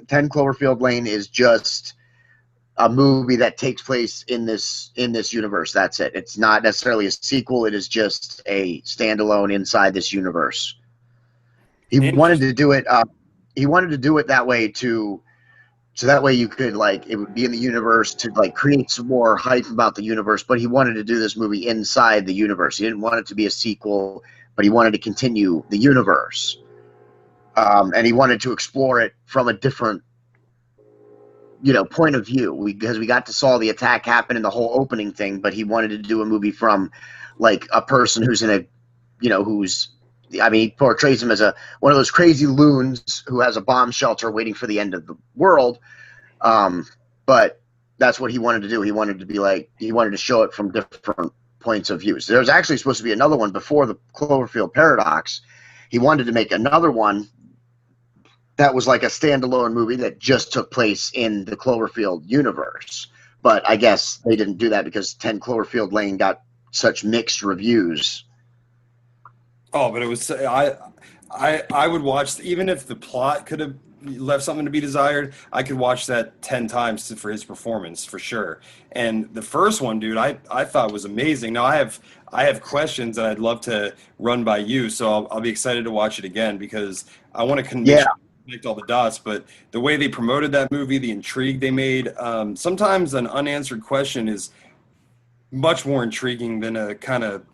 10 Cloverfield Lane is just a movie that takes place in this universe. That's it. It's not necessarily a sequel. It is just a standalone inside this universe. He wanted Interesting. to do it. He wanted to do it that way too. So that way you could like it would be in the universe to like create some more hype about the universe, but he wanted to do this movie inside the universe. He didn't want it to be a sequel, but he wanted to continue the universe. And he wanted to explore it from a different point of view because we got to saw the attack happen in the whole opening thing, but he wanted to do a movie from like a person who's in a who's I mean, he portrays him as one of those crazy loons who has a bomb shelter waiting for the end of the world. But that's what he wanted to do. He wanted to show it from different points of view. So there was actually supposed to be another one before the Cloverfield Paradox. He wanted to make another one that was like a standalone movie that just took place in the Cloverfield universe. But I guess they didn't do that because 10 Cloverfield Lane got such mixed reviews. Oh, but it was I would watch even if the plot could have left something to be desired. I could watch that 10 times for his performance for sure. And the first one, dude, I thought was amazing. Now I have questions that I'd love to run by you, so I'll be excited to watch it again because I want to make Yeah, sure I connect all the dots. But the way they promoted that movie, the intrigue they made, sometimes an unanswered question is much more intriguing than a kind of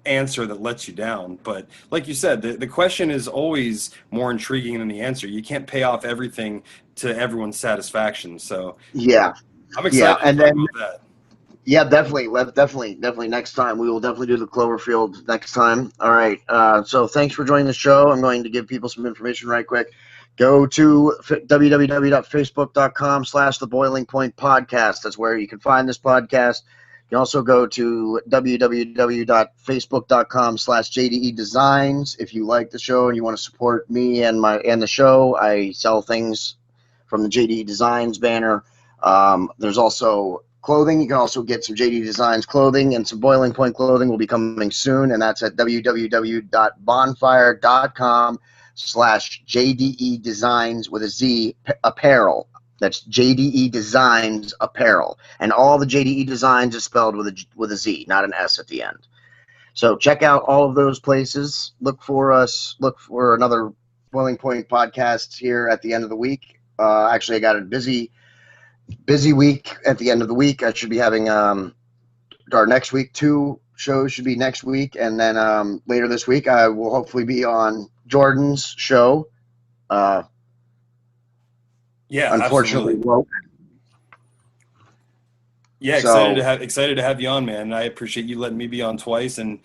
answer that lets you down. But like you said, the question is always more intriguing than the answer. You can't pay off everything to everyone's satisfaction. So yeah, I'm yeah. excited to And talk then about that. yeah, definitely next time we will definitely do the Cloverfield next time. All right. So thanks for joining the show. I'm going to give people some information right quick. Go to www.facebook.com/the Boiling Point Podcast. That's where you can find this podcast. You can also go to www.facebook.com/JDEDesigns. If you like the show and you want to support me and the show, I sell things from the JDE Designs banner. There's also clothing. You can also get some JD Designs clothing, and some Boiling Point clothing will be coming soon, and that's at www.bonfire.com/JDE Designs with a Z apparel. That's JDE Designs apparel, and all the JDE Designs is spelled with a Z, not an S at the end. So check out all of those places. Look for another Boiling Point podcast here at the end of the week. Actually, I got a busy week at the end of the week. I should be having our next week. 2 shows should be next week, and then later this week I will hopefully be on Jordan's show. Yeah, Unfortunately, absolutely. woke. Yeah, So excited to have you on, man. And I appreciate you letting me be on twice and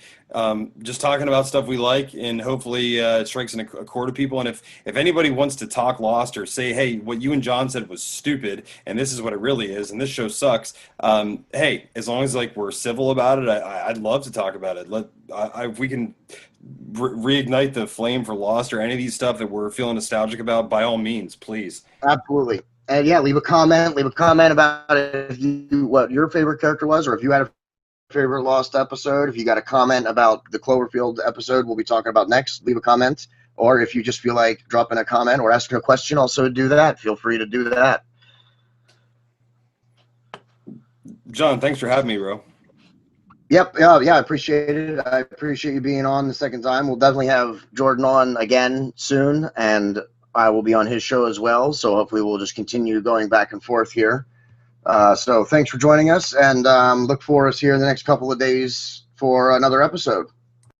just talking about stuff we like, and hopefully it strikes in a chord of people. And if anybody wants to talk Lost or say, hey, what you and John said was stupid, and this is what it really is, and this show sucks, hey, as long as like we're civil about it, I'd love to talk about it. If we can reignite the flame for Lost or any of these stuff that we're feeling nostalgic about, by all means, please. absolutely, and yeah, leave a comment. Leave a comment about if what your favorite character was, or if you had a favorite Lost episode. If you got a comment about the Cloverfield episode we'll be talking about next, leave a comment. Or if you just feel like dropping a comment or asking a question, also do that. Feel free to do that. John, thanks for having me, bro. Yep. Yeah. I appreciate it. I appreciate you being on the second time. We'll definitely have Jordan on again soon, and I will be on his show as well. So hopefully we'll just continue going back and forth here. So thanks for joining us, and look for us here in the next couple of days for another episode.